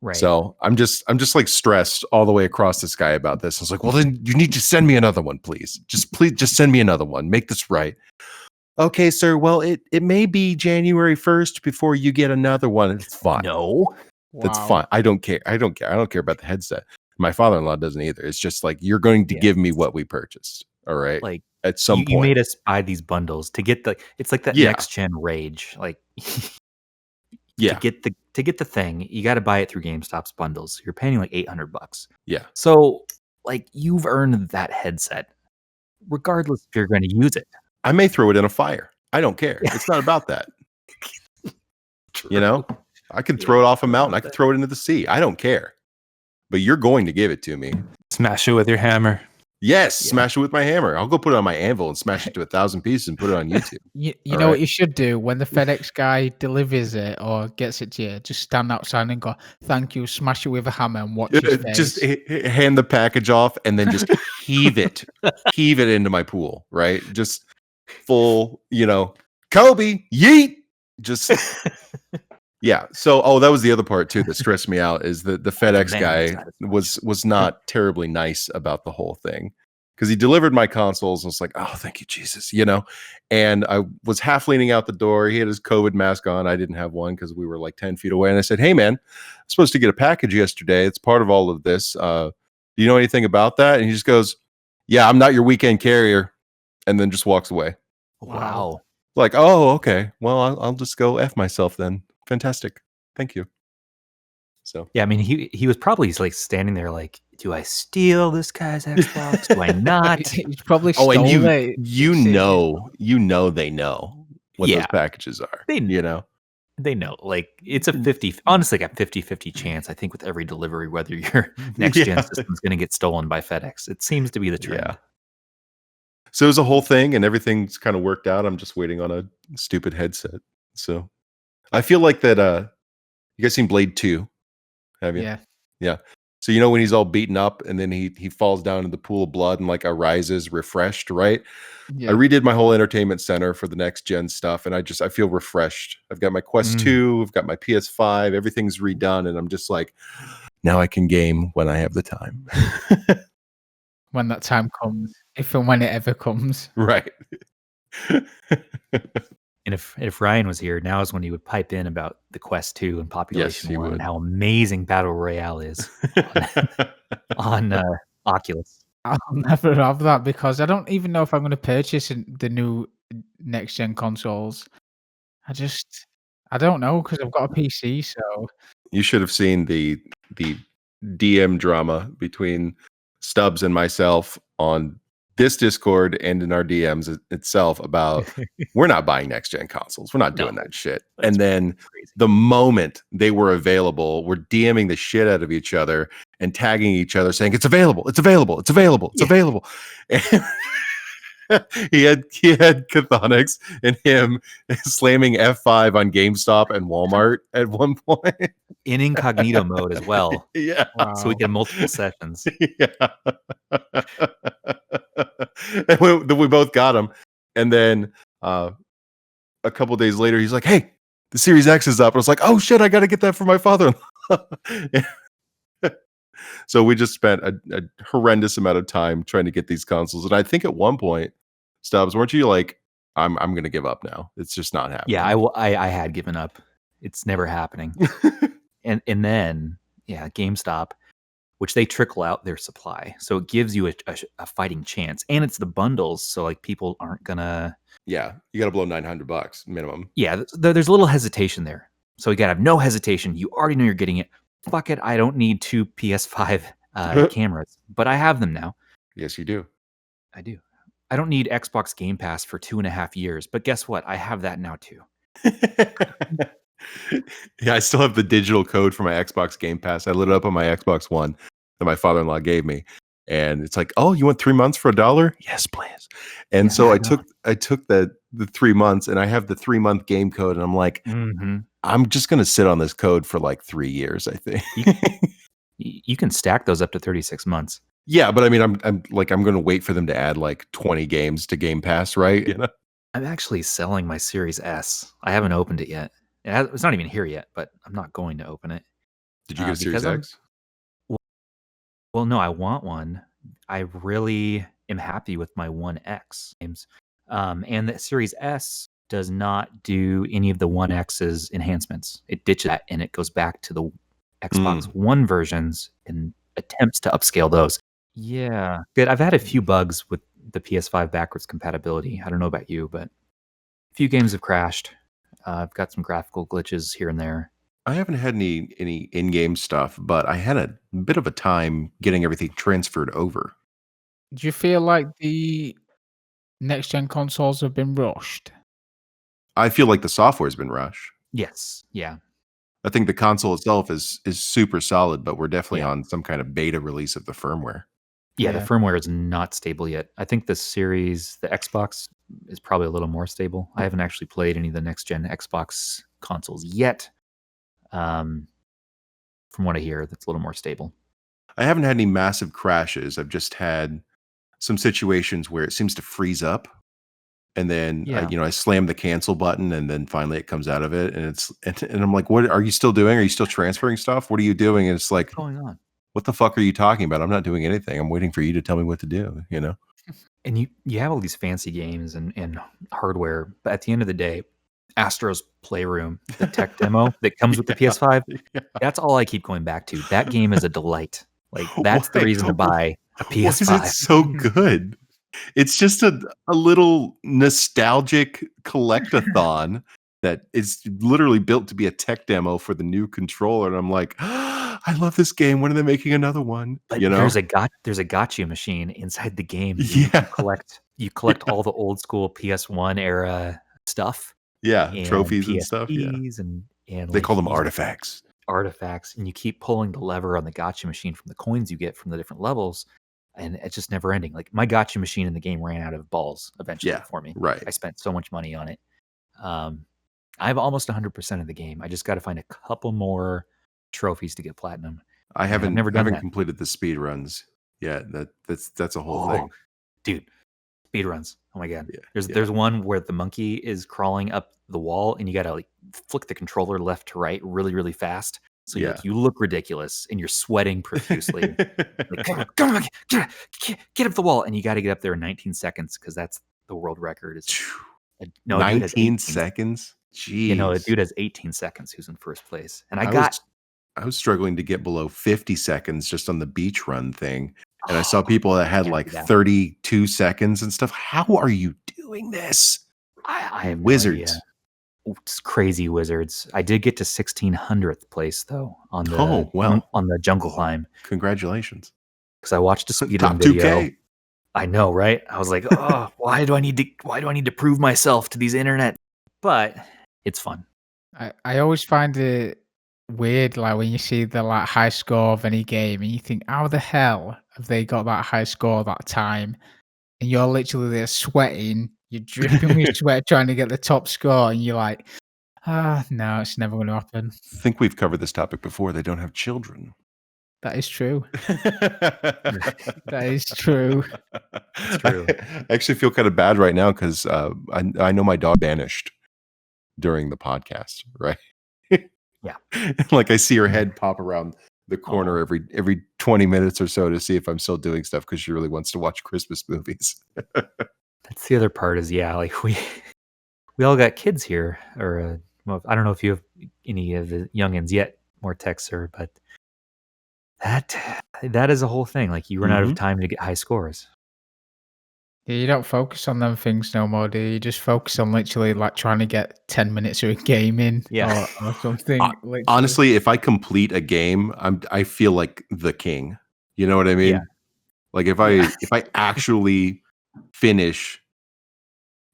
Right. So I'm just like stressed all the way across this guy about this. I was like, well, then you need to send me another one, please. Please just send me another one. Make this right. Okay, sir. Well, it may be January 1st before you get another one. It's fine. No. That's fine. I don't care. I don't care about the headset. My father-in-law doesn't either. It's just like, you're going to give me what we purchased. All right. Like at some point. You made us buy these bundles to get it's like that next gen rage. Like to get the thing, you got to buy it through GameStop's bundles. You're paying like $800. Yeah. So like you've earned that headset, regardless if you're going to use it. I may throw it in a fire. I don't care. It's not about that. I can throw it off a mountain. I can throw it into the sea. I don't care. But you're going to give it to me. Smash it with your hammer. Yes, smash it with my hammer. I'll go put it on my anvil and smash it to 1,000 pieces and put it on YouTube. You know what you should do when the FedEx guy delivers it or gets it to you? Just stand outside and go, "Thank you." Smash it with a hammer and watch his face. Just hand the package off and then just heave it into my pool. Right, just full. Kobe, yeet. Just. Yeah. So, that was the other part too that stressed me out is that the FedEx guy was not terribly nice about the whole thing because he delivered my consoles and was like, "Oh, thank you, Jesus," And I was half leaning out the door. He had his COVID mask on. I didn't have one because we were like 10 feet away. And I said, "Hey, man, I'm supposed to get a package yesterday. It's part of all of this. Do you know anything about that?" And he just goes, "Yeah, I'm not your weekend carrier," and then just walks away. Wow. Like, oh, okay. Well, I'll just go F myself then. Fantastic. Thank you. So yeah, I mean, he was probably like standing there like, do I steal this guy's Xbox? Do I not? He's probably Oh, stole and it. you know they know what those Yeah. packages are. They- You know. They know, like, it's a 50, honestly, like a 50-50 chance, I think, with every delivery, whether your next-gen Yeah. system is going to get stolen by FedEx. It seems to be the trend. Yeah. So it was a whole thing, and everything's kind of worked out. I'm just waiting on a stupid headset. So I feel like that. You guys seen Blade 2? Have you? Yeah. Yeah. So you know when he's all beaten up, and then he falls down in the pool of blood and like arises refreshed, right? Yeah. I redid my whole entertainment center for the next gen stuff, and I feel refreshed. I've got my Quest 2, I've got my PS5, everything's redone, and I'm just like, now I can game when I have the time. When that time comes, if and when it ever comes. Right. And if Ryan was here, now is when he would pipe in about the Quest 2 and Population he 1 would. and how amazing Battle Royale is on Oculus. I'll never have that because I don't even know if I'm going to purchase the new next gen consoles. I don't know because I've got a PC. So You should have seen the DM drama between Stubbs and myself on this Discord and in our DMs itself about we're not buying next gen consoles. We're not doing that shit. And then Crazy. the moment they were available, we're DMing the shit out of each other and tagging each other saying it's available, it's available, it's available, it's available. And he had Chthonics and him slamming F5 on GameStop and Walmart at one point. In incognito mode as well. Yeah. So we can multiple sessions. Yeah. And we both got him. And then a couple days later, he's like, hey, the Series X is up. I was like, oh shit, I got to get that for my father-in-law. So we just spent a horrendous amount of time trying to get these consoles. And I think at one point, Stubbs, weren't you like, I'm going to give up now. It's just not happening. Yeah, I had given up. It's never happening. And then, yeah, GameStop, which they trickle out their supply. So it gives you a fighting chance. And it's the bundles. So like people aren't going to. Yeah, you got to blow $900 minimum. Yeah, there's a little hesitation there. So you got to have no hesitation. You already know you're getting it. Fuck it. I don't need 2 PS5 cameras, but I have them now. Yes, you do. I do. I don't need Xbox Game Pass for 2.5 years, but guess what? I have that now too. Yeah, I still have the digital code for my Xbox Game Pass. I lit it up on my Xbox One that my father-in-law gave me. And it's like, oh, you want 3 months for $1? Yes, please. And so I took the 3 months and I have the 3-month game code. And I'm like, I'm just going to sit on this code for like 3 years, I think. You can stack those up to 36 months. Yeah, but I mean, I'm going to wait for them to add like 20 games to Game Pass, right? You know? I'm actually selling my Series S. I haven't opened it yet. It's not even here yet, but I'm not going to open it. Did you get a Series X? Well, no, I want one. I really am happy with my One X games. And the Series S does not do any of the One X's enhancements. It ditches that and it goes back to the Xbox One versions and attempts to upscale those. Yeah, good. I've had a few bugs with the PS5 backwards compatibility. I don't know about you, but a few games have crashed. I've got some graphical glitches here and there. I haven't had any in-game stuff, but I had a bit of a time getting everything transferred over. do you feel like the next gen consoles have been rushed? I feel like the software's been rushed. Yes, yeah. I think the console itself is super solid, but we're definitely Yeah. on some kind of beta release of the firmware. Yeah, the Yeah. firmware is not stable yet. I think the Xbox is probably a little more stable. I haven't actually played any of the next gen Xbox consoles yet. From what I hear, that's a little more stable. I haven't had any massive crashes. I've just had some situations where it seems to freeze up, and then Yeah. I slam the cancel button, and then finally it comes out of it, and I'm like, "What are you still doing? Are you still transferring stuff? What are you doing?" And it's like, What's going on? "What the fuck are you talking about? I'm not doing anything. I'm waiting for you to tell me what to do." You know? And you have all these fancy games and hardware, but at the end of the day, Astro's Playroom, the tech demo that comes with the PS5, that's all I keep going back to. That game is a delight. Like that's the Why- reason to buy a Why is PS5. it so good? It's just a little nostalgic collectathon that is literally built to be a tech demo for the new controller, and I'm like, I love this game. When are they making another one? But You know? there's a gotcha machine inside the game. Yeah. You collect all the old school PS1 era stuff Yeah, and trophies and stuff. Yeah, PSPs and they call them you- artifacts. artifacts, and you keep pulling the lever on the gotcha machine from the coins you get from the different levels, and it's just never ending. Like my gotcha machine in the game ran out of balls eventually Yeah, for me. right. I spent so much money on it. I have almost 100% of the game. I just got to find a couple more trophies to get platinum. I I've haven't never done that. completed the speed runs yet. That's a whole thing. Dude, speed runs. Oh my god. Yeah, There's one where the monkey is crawling up the wall and you gotta like flick the controller left to right really, really fast. So you look ridiculous and you're sweating profusely. Like, come on, get up the wall, and you got to get up there in 19 seconds because that's the world record. Is 19 seconds. Jeez. You know, a dude has 18 seconds. Who's in first place? And I was struggling to get below 50 seconds just on the beach run thing, and I saw people that had like 32 seconds and stuff. How are you doing this? I have wizards. No it's crazy wizards. I did get to 1600th place though on the on the jungle climb. Congratulations! Because I watched a speedrun Top video. 2K. I know, right? I was like, oh, why do I need to prove myself to these internet? But it's fun. I always find it weird, like when you see the like high score of any game, and you think, how the hell have they got that high score that time? And you're literally there sweating, you're dripping with sweat trying to get the top score, and you're like, no, it's never going to happen. I think we've covered this topic before. They don't have children. That is true. That is true. It's true. I actually feel kind of bad right now because I know my dog vanished during the podcast, right? Yeah. Like I see her head pop around the corner every 20 minutes or so to see if I'm still doing stuff because she really wants to watch Christmas movies. That's the other part is, like we all got kids here, or well, I don't know if you have any of the youngins yet, MoreTechSir, but that is a whole thing. Like you run out of time to get high scores. Yeah, you don't focus on them things no more, do you? You just focus on literally like trying to get 10 minutes of a game in or something. Honestly, if I complete a game, I feel like the king. You know what I mean? Yeah. Like if I actually finish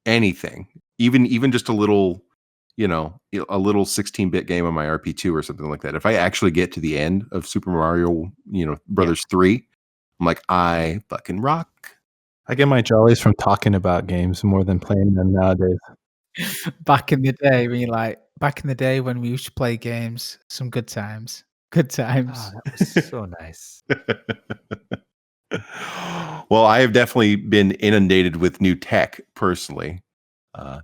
anything, even just a little, a little 16-bit game on my RP2 or something like that. If I actually get to the end of Super Mario, Brothers 3, I'm like, I fucking rock. I get my jollies from talking about games more than playing them nowadays. Back in the day when we used to play games, some good times. Good times. Oh, that was so nice. Well, I have definitely been inundated with new tech personally.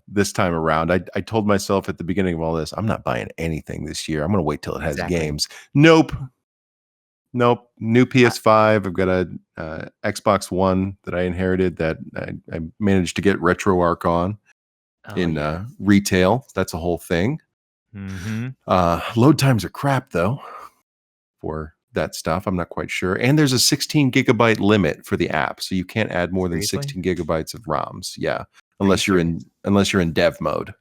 This time around, I told myself at the beginning of all this, I'm not buying anything this year. I'm going to wait till it has games. Nope. New PS5. I've got a Xbox One that I inherited that I managed to get RetroArch on in retail. That's a whole thing. Load times are crap though for that stuff. I'm not quite sure. And there's a 16 gigabyte limit for the app, so you can't add more than 16 gigabytes of ROMs. Yeah, unless you're in dev mode.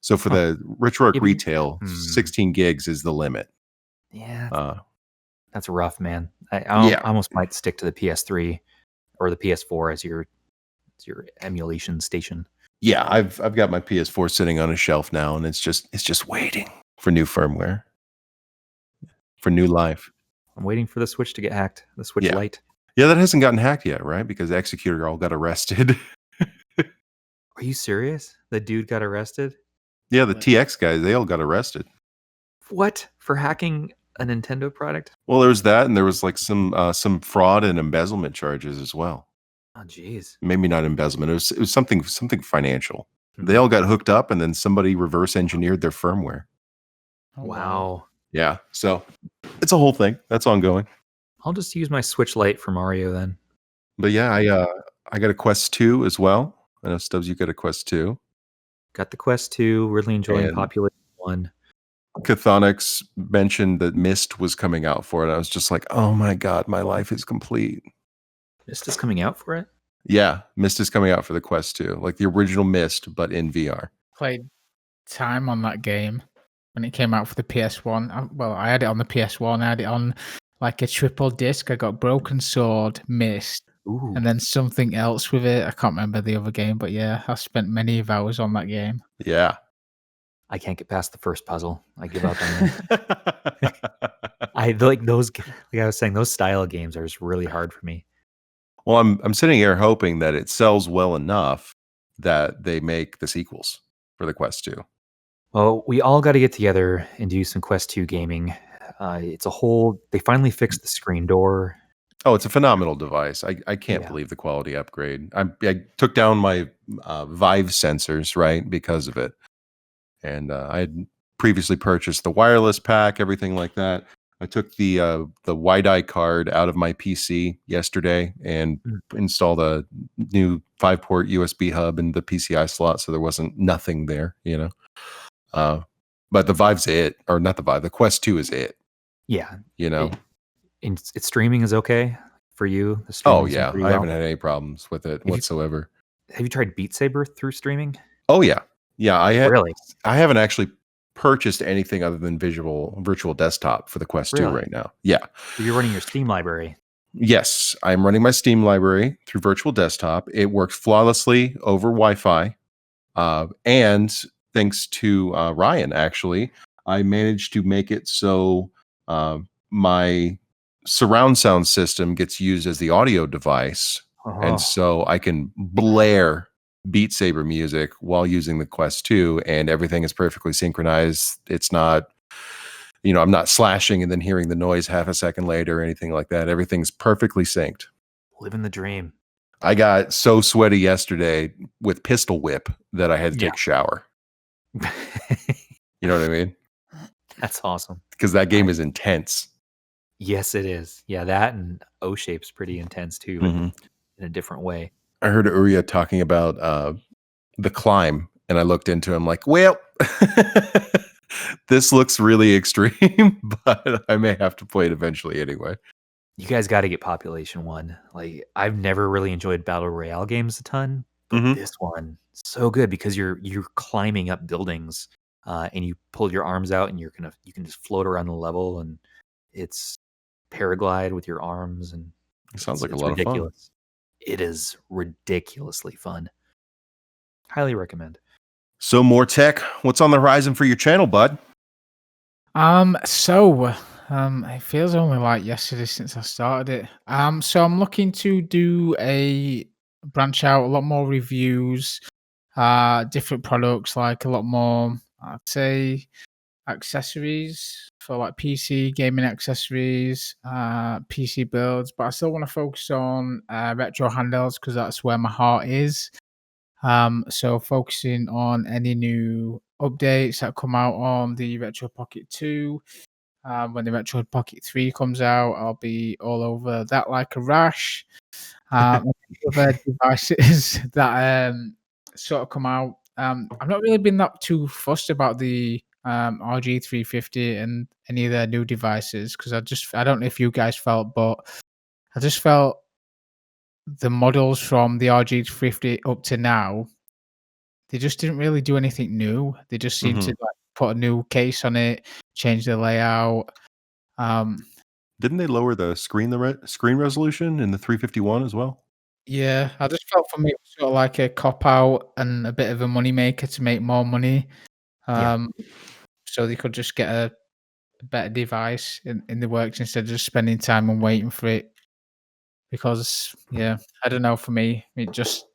So for the RetroArch retail, 16 gigs is the limit. Yeah. That's rough, man. I almost might stick to the PS3 or the PS4 as your emulation station. Yeah, I've got my PS4 sitting on a shelf now, and it's just waiting for new firmware, for new life. I'm waiting for the Switch to get hacked. The Switch Lite. Yeah, that hasn't gotten hacked yet, right? Because the Executor all got arrested. Are you serious? The dude got arrested? Yeah, the TX guys, they all got arrested. What? For hacking a Nintendo product? Well, there was that, and there was like some fraud and embezzlement charges as well. Oh, jeez. Maybe not embezzlement. It was something financial. They all got hooked up, and then somebody reverse engineered their firmware. Oh, wow. Yeah, so it's a whole thing. That's ongoing. I'll just use my Switch Lite for Mario then. But yeah, I got a Quest 2 as well. I know, Stubbs, you got a Quest 2. Got the Quest 2. Really enjoying Population 1. Chthonics mentioned that Myst was coming out for it. I was just like, oh my god, my life is complete. Myst is coming out for it? Yeah, Myst is coming out for the Quest 2. Like the original Myst, but in VR. Played time on that game when it came out for the PS1. Well, I had it on the PS1. I had it on like a triple disc. I got Broken Sword, Mist, Ooh. and then something else with it. I can't remember the other game, but yeah, I spent many of hours on that game. Yeah. I can't get past the first puzzle. I give up on that. I like those. Like I was saying, those style of games are just really hard for me. Well, I'm sitting here hoping that it sells well enough that they make the sequels for the Quest 2. Well, we all got to get together and do some Quest 2 gaming. It's a whole. They finally fixed the screen door. Oh, it's a phenomenal device. I can't Yeah. believe the quality upgrade. I took down my Vive sensors, right, because of it. And I had previously purchased the wireless pack, everything like that. I took the WiDi card out of my PC yesterday and installed a new 5-port USB hub in the PCI slot, so there wasn't nothing there, you know. But the Vive's it, or not the Vive. The Quest 2 is it. Yeah, You know. Its streaming is okay for you. The Oh streaming's yeah, pretty I well. haven't had any problems with it whatsoever. Have you tried Beat Saber through streaming? Oh yeah, yeah. Really? I haven't actually purchased anything other than virtual desktop for the Quest 2 right now. Yeah. So you're running your Steam library. Yes, I'm running my Steam library through virtual desktop. It works flawlessly over Wi-Fi, and thanks to Ryan, actually, I managed to make it so my surround sound system gets used as the audio device, and so I can blare Beat Saber music while using the Quest 2, and everything is perfectly synchronized. It's not, you know, I'm not slashing and then hearing the noise half a second later or anything like that. Everything's perfectly synced. Living the dream. I got so sweaty yesterday with Pistol Whip that I had to take a shower. You know what I mean? That's awesome. Because that game is intense. Yes, it is. Yeah, that and O-Shape's pretty intense too, in a different way. I heard Uriah talking about the climb, and I looked into him like, well, this looks really extreme, but I may have to play it eventually anyway. You guys got to get Population 1. Like, I've never really enjoyed Battle Royale games a ton, but this one, so good because you're climbing up buildings, and you pull your arms out and you can just float around the level, and it's paraglide with your arms, and it sounds like a lot of fun. It is ridiculously fun. Highly recommend. So more tech. What's on the horizon for your channel, bud? It feels only like yesterday since I started it. So I'm looking to do a branch out, a lot more reviews, different products, like a lot more, I'd say, accessories for like PC gaming accessories, PC builds, but I still want to focus on retro handhelds because that's where my heart is. So focusing on any new updates that come out on the Retro Pocket 2. When the Retro Pocket 3 comes out, I'll be all over that like a rash. Other devices that sort of come out. I've not really been that too fussed about the RG350 and any of their new devices because I don't know if you guys felt, but I just felt the models from the RG350 up to now, they just didn't really do anything new. They just seemed to like put a new case on it, change the layout. Didn't they lower the screen resolution in the 351 as well? Yeah, I just felt for me it was sort of like a cop out and a bit of a money maker to make more money. So they could just get a better device in the works instead of just spending time and waiting for it. Because I don't know, for me, it just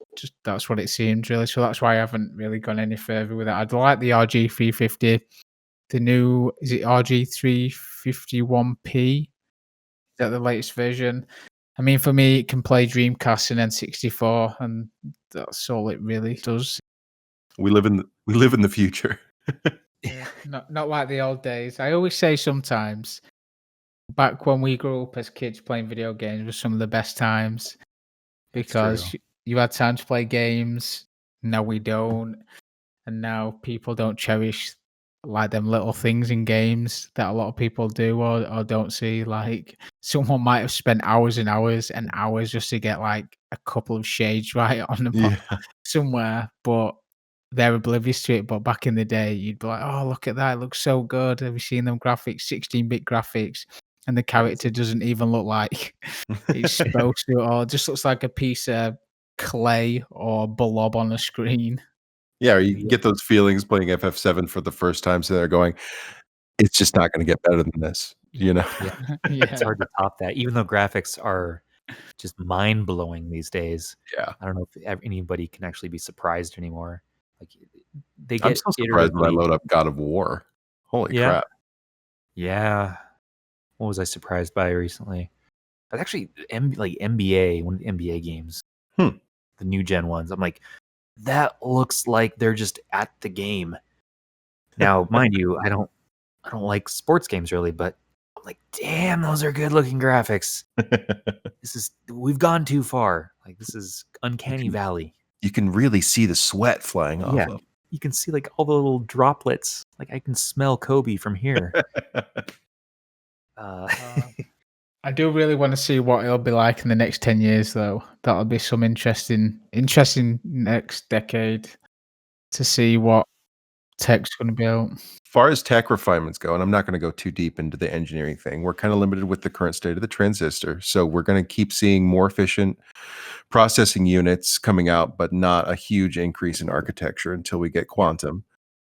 that's what it seemed really. So that's why I haven't really gone any further with it. I'd like the RG350, the new is it RG351P? Is that the latest version? I mean, for me, it can play Dreamcast and N64, and that's all it really does. We live in the future. Yeah, not like the old days. I always say sometimes, back when we grew up as kids, playing video games was some of the best times because you had time to play games. Now we don't, and now people don't cherish like them little things in games that a lot of people do or don't see. Like someone might have spent hours and hours and hours just to get like a couple of shades right on the somewhere, but they're oblivious to it. But back in the day, you'd be like, "Oh, look at that! It looks so good. Have you seen them graphics? 16-bit graphics." And the character doesn't even look like it's supposed to, or it just looks like a piece of clay or blob on a screen. Yeah, or you get those feelings playing FF7 for the first time, so they're going, "It's just not gonna get better than this," you know? It's Yeah. hard to top that, even though graphics are just mind blowing these days. Yeah. I don't know if anybody can actually be surprised anymore. Like they I'm get still surprised when I iteratively. load up God of War. Holy Yeah, crap. yeah. What was I surprised by recently? I was actually like NBA, one of the NBA games, Hmm. the new gen ones. I'm like, that looks like they're just at the game. Now, mind you, I don't like sports games really, but I'm like, damn, those are good looking graphics. We've gone too far. Like this is uncanny valley. You can really see the sweat flying off Yeah, of. you can see like all the little droplets. Like I can smell Kobe from here. I do really want to see what it'll be like in the next 10 years, though. That'll be some interesting next decade to see what tech's going to be out. As far as tech refinements go, and I'm not going to go too deep into the engineering thing, we're kind of limited with the current state of the transistor. So we're going to keep seeing more efficient processing units coming out, but not a huge increase in architecture until we get quantum.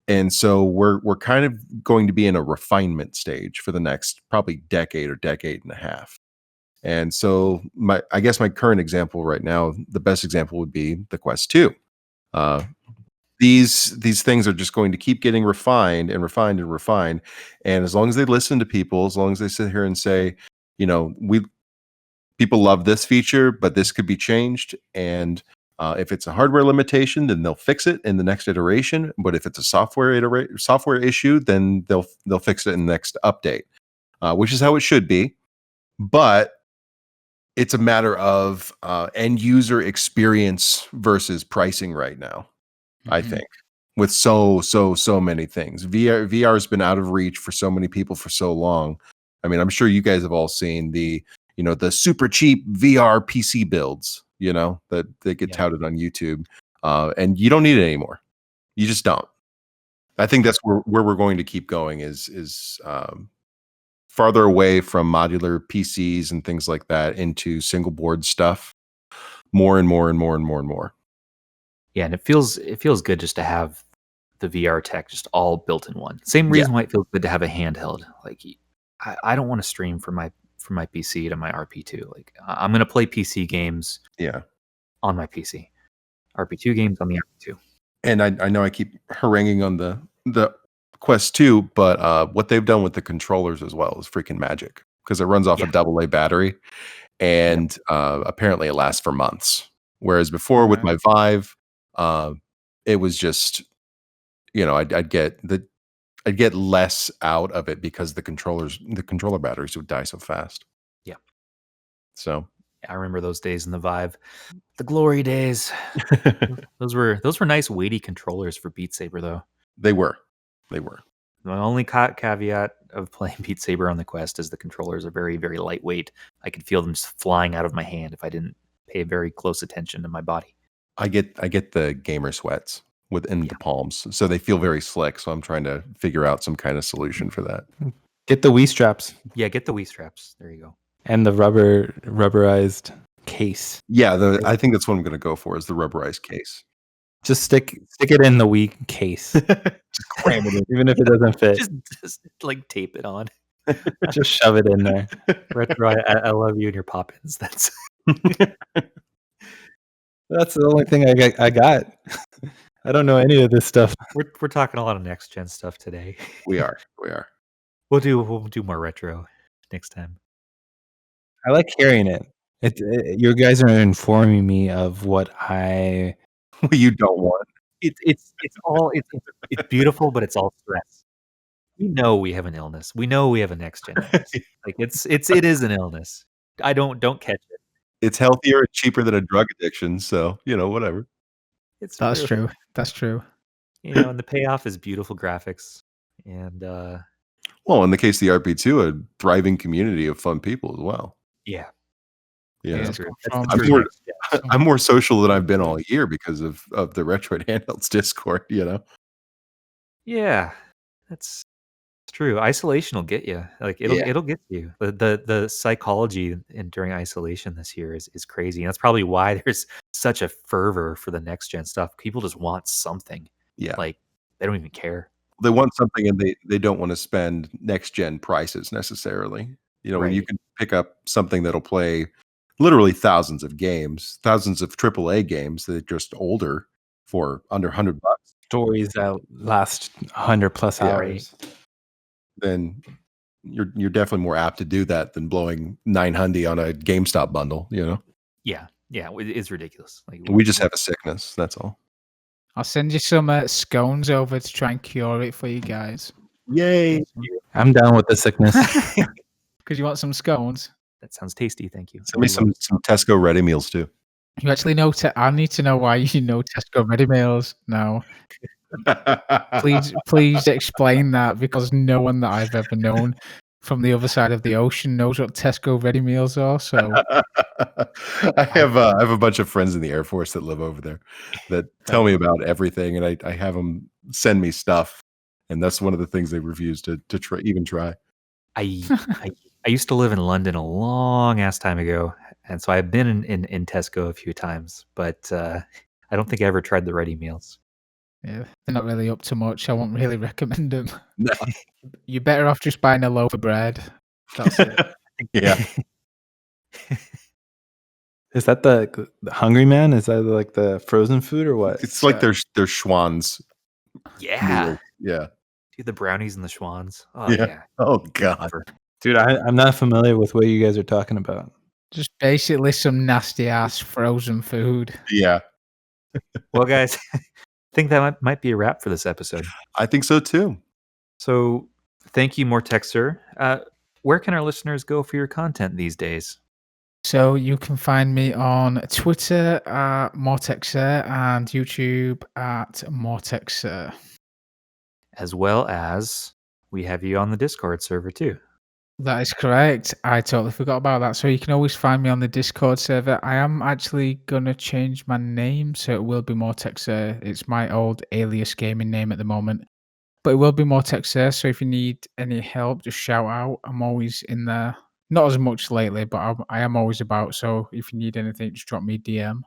And so we're kind of going to be in a refinement stage for the next probably decade or decade and a half. And so I guess my current example right now, the best example would be the Quest 2. These things are just going to keep getting refined and refined and refined. And as long as they listen to people, as long as they sit here and say, you know, people love this feature, but this could be changed. And if it's a hardware limitation, then they'll fix it in the next iteration. But if it's a software issue, then they'll fix it in the next update, which is how it should be. But it's a matter of end user experience versus pricing right now. I think with so many things. VR has been out of reach for so many people for so long. I mean, I'm sure you guys have all seen the super cheap VR PC builds, that get touted on YouTube. And you don't need it anymore. You just don't. I think that's where we're going to keep going is farther away from modular PCs and things like that into single board stuff. More and more and more and more and more. Yeah, and it feels good just to have the VR tech just all built in one. Same reason why it feels good to have a handheld. Like I don't want to stream from my PC to my RP2. Like I'm gonna play PC games. Yeah. On my PC, RP2 games on the RP2. And I know I keep haranguing on the Quest 2, but what they've done with the controllers as well is freaking magic because it runs off a AA battery, and apparently it lasts for months. Whereas before with my Vive, it was just, I'd get less out of it because the controller batteries would die so fast. Yeah. So I remember those days in the Vive, the glory days. those were nice weighty controllers for Beat Saber, though. They were. My only caveat of playing Beat Saber on the Quest is the controllers are very, very lightweight. I could feel them just flying out of my hand if I didn't pay very close attention to my body. I get the gamer sweats within the palms, so they feel very slick. So I'm trying to figure out some kind of solution for that. Get the Wii straps. Yeah, get the Wii straps. There you go. And the rubberized case. Yeah, I think that's what I'm going to go for is the rubberized case. Just stick it in the Wii case. Just cram it in, even if it doesn't fit. Just like tape it on. Just shove it in there. Retro, I love you and your pop-ins. That's the only thing I got. I don't know any of this stuff. We're talking a lot of next gen stuff today. We are. We'll do more retro next time. I like hearing it. You guys are informing me of what you don't want. It's beautiful, but it's all stress. We know we have an illness. We know we have a next gen illness. Like it is an illness. Don't catch it. It's healthier and cheaper than a drug addiction, so whatever. That's true. That's true. And the payoff is beautiful graphics, and well, in the case of the RP2, a thriving community of fun people as well. Yeah. Yeah. it's true. come That's from. the I'm truth. more, Yeah. I'm more social than I've been all year because of the Retroid Handhelds Discord. Yeah, that's true. Isolation will get you. Like it'll get you. The psychology during isolation this year is crazy. And that's probably why there's such a fervor for the next gen stuff. People just want something. Yeah. Like they don't even care. They want something and they don't want to spend next gen prices necessarily. When you Right. can pick up something that'll play literally thousands of games, thousands of AAA games that are just older for under $100, Stories that last 100+ Yeah. hours. then you're definitely more apt to do that than blowing $900 on a GameStop bundle. Yeah. It's ridiculous. Like We just have a sickness. That's all. I'll send you some scones over to try and cure it for you guys. Yay! I'm down with the sickness. Because you want some scones. That sounds tasty. Thank you. Send me some Tesco ready meals too. You actually know. I need to know why you know Tesco ready meals now. Please explain that, because no one that I've ever known from the other side of the ocean knows what Tesco ready meals are. So I have a bunch of friends in the Air Force that live over there that tell me about everything, and I have them send me stuff, and that's one of the things they refuse to try. I used to live in London a long ass time ago, and so I've been in Tesco a few times, but I don't think I ever tried the ready meals. yeah, they're not really up to much. I won't really recommend them. No. You're better off just buying a loaf of bread. That's it. Yeah. Is that the Hungry Man? Is that like the frozen food or what? It's like their Schwann's Yeah, meal. Yeah. dude, the brownies and the Schwans. Oh Yeah. yeah. Oh God. Dude, I'm not familiar with what you guys are talking about. Just basically some nasty ass frozen food. Yeah. Well, guys, I think that might be a wrap for this episode. I think so too. So thank you, MoreTechSir. Where can our listeners go for your content these days? So you can find me on Twitter at MoreTechSir and YouTube at MoreTechSir. As well as we have you on the Discord server too. That is correct. I totally forgot about that. So you can always find me on the Discord server. I am actually going to change my name, so it will be MoreTechSir. It's my old alias gaming name at the moment. But it will be MoreTechSir, so if you need any help, just shout out. I'm always in there. Not as much lately, but I am always about. So if you need anything, just drop me a DM.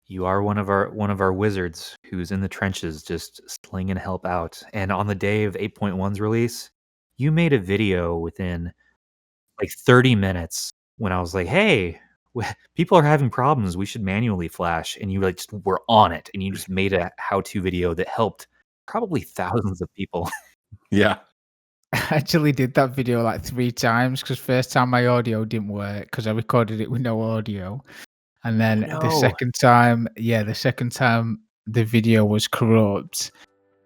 You are one of our wizards who's in the trenches, just slinging help out. And on the day of 8.1's release, you made a video within like 30 minutes when I was like, "Hey, people are having problems. We should manually flash." And you like just were on it, and you just made a how-to video that helped probably thousands of people. Yeah. I actually did that video like 3 times, because first time my audio didn't work because I recorded it with no audio. And then the no. second time, the video was corrupt.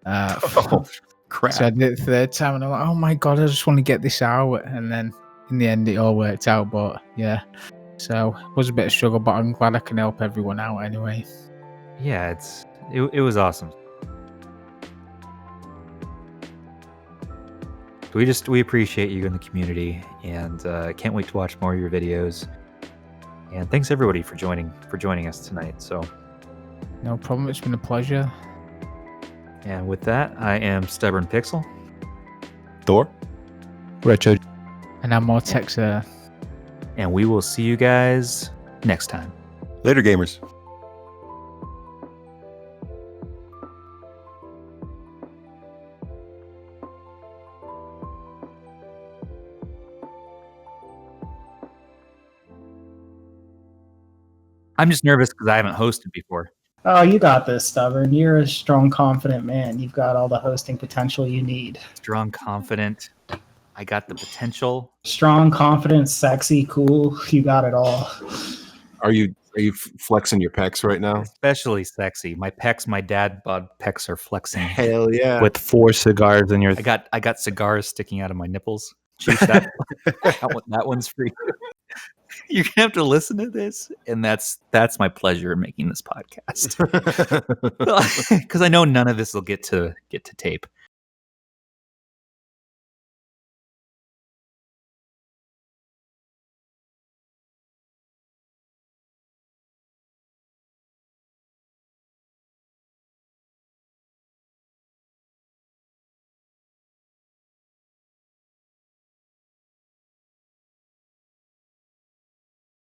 Oh, crap. So I did it the third time and I'm like, oh my God, I just want to get this out. And then in the end, it all worked out. But yeah, so it was a bit of a struggle, but I'm glad I can help everyone out anyway. Yeah, it was awesome. We appreciate you in the community, and can't wait to watch more of your videos. And thanks everybody for joining us tonight. So No problem. It's been a pleasure. and with that, I am Stubborn Pixel. Thor? Retro. And I'm MoreTechSir. And we will see you guys next time. Later, gamers. I'm just nervous because I haven't hosted before. Oh, you got this, Stubborn. You're a strong, confident man. You've got all the hosting potential you need. Strong, confident. I got the potential. Strong, confident, sexy, cool. You got it all. Are you flexing your pecs right now? Especially sexy. My pecs, my dad bod pecs are flexing. Hell yeah. With 4 cigars in your. I got cigars sticking out of my nipples. Choosh, that one's for you. You're gonna have to listen to this, and that's my pleasure in making this podcast, because I know none of this will get to tape.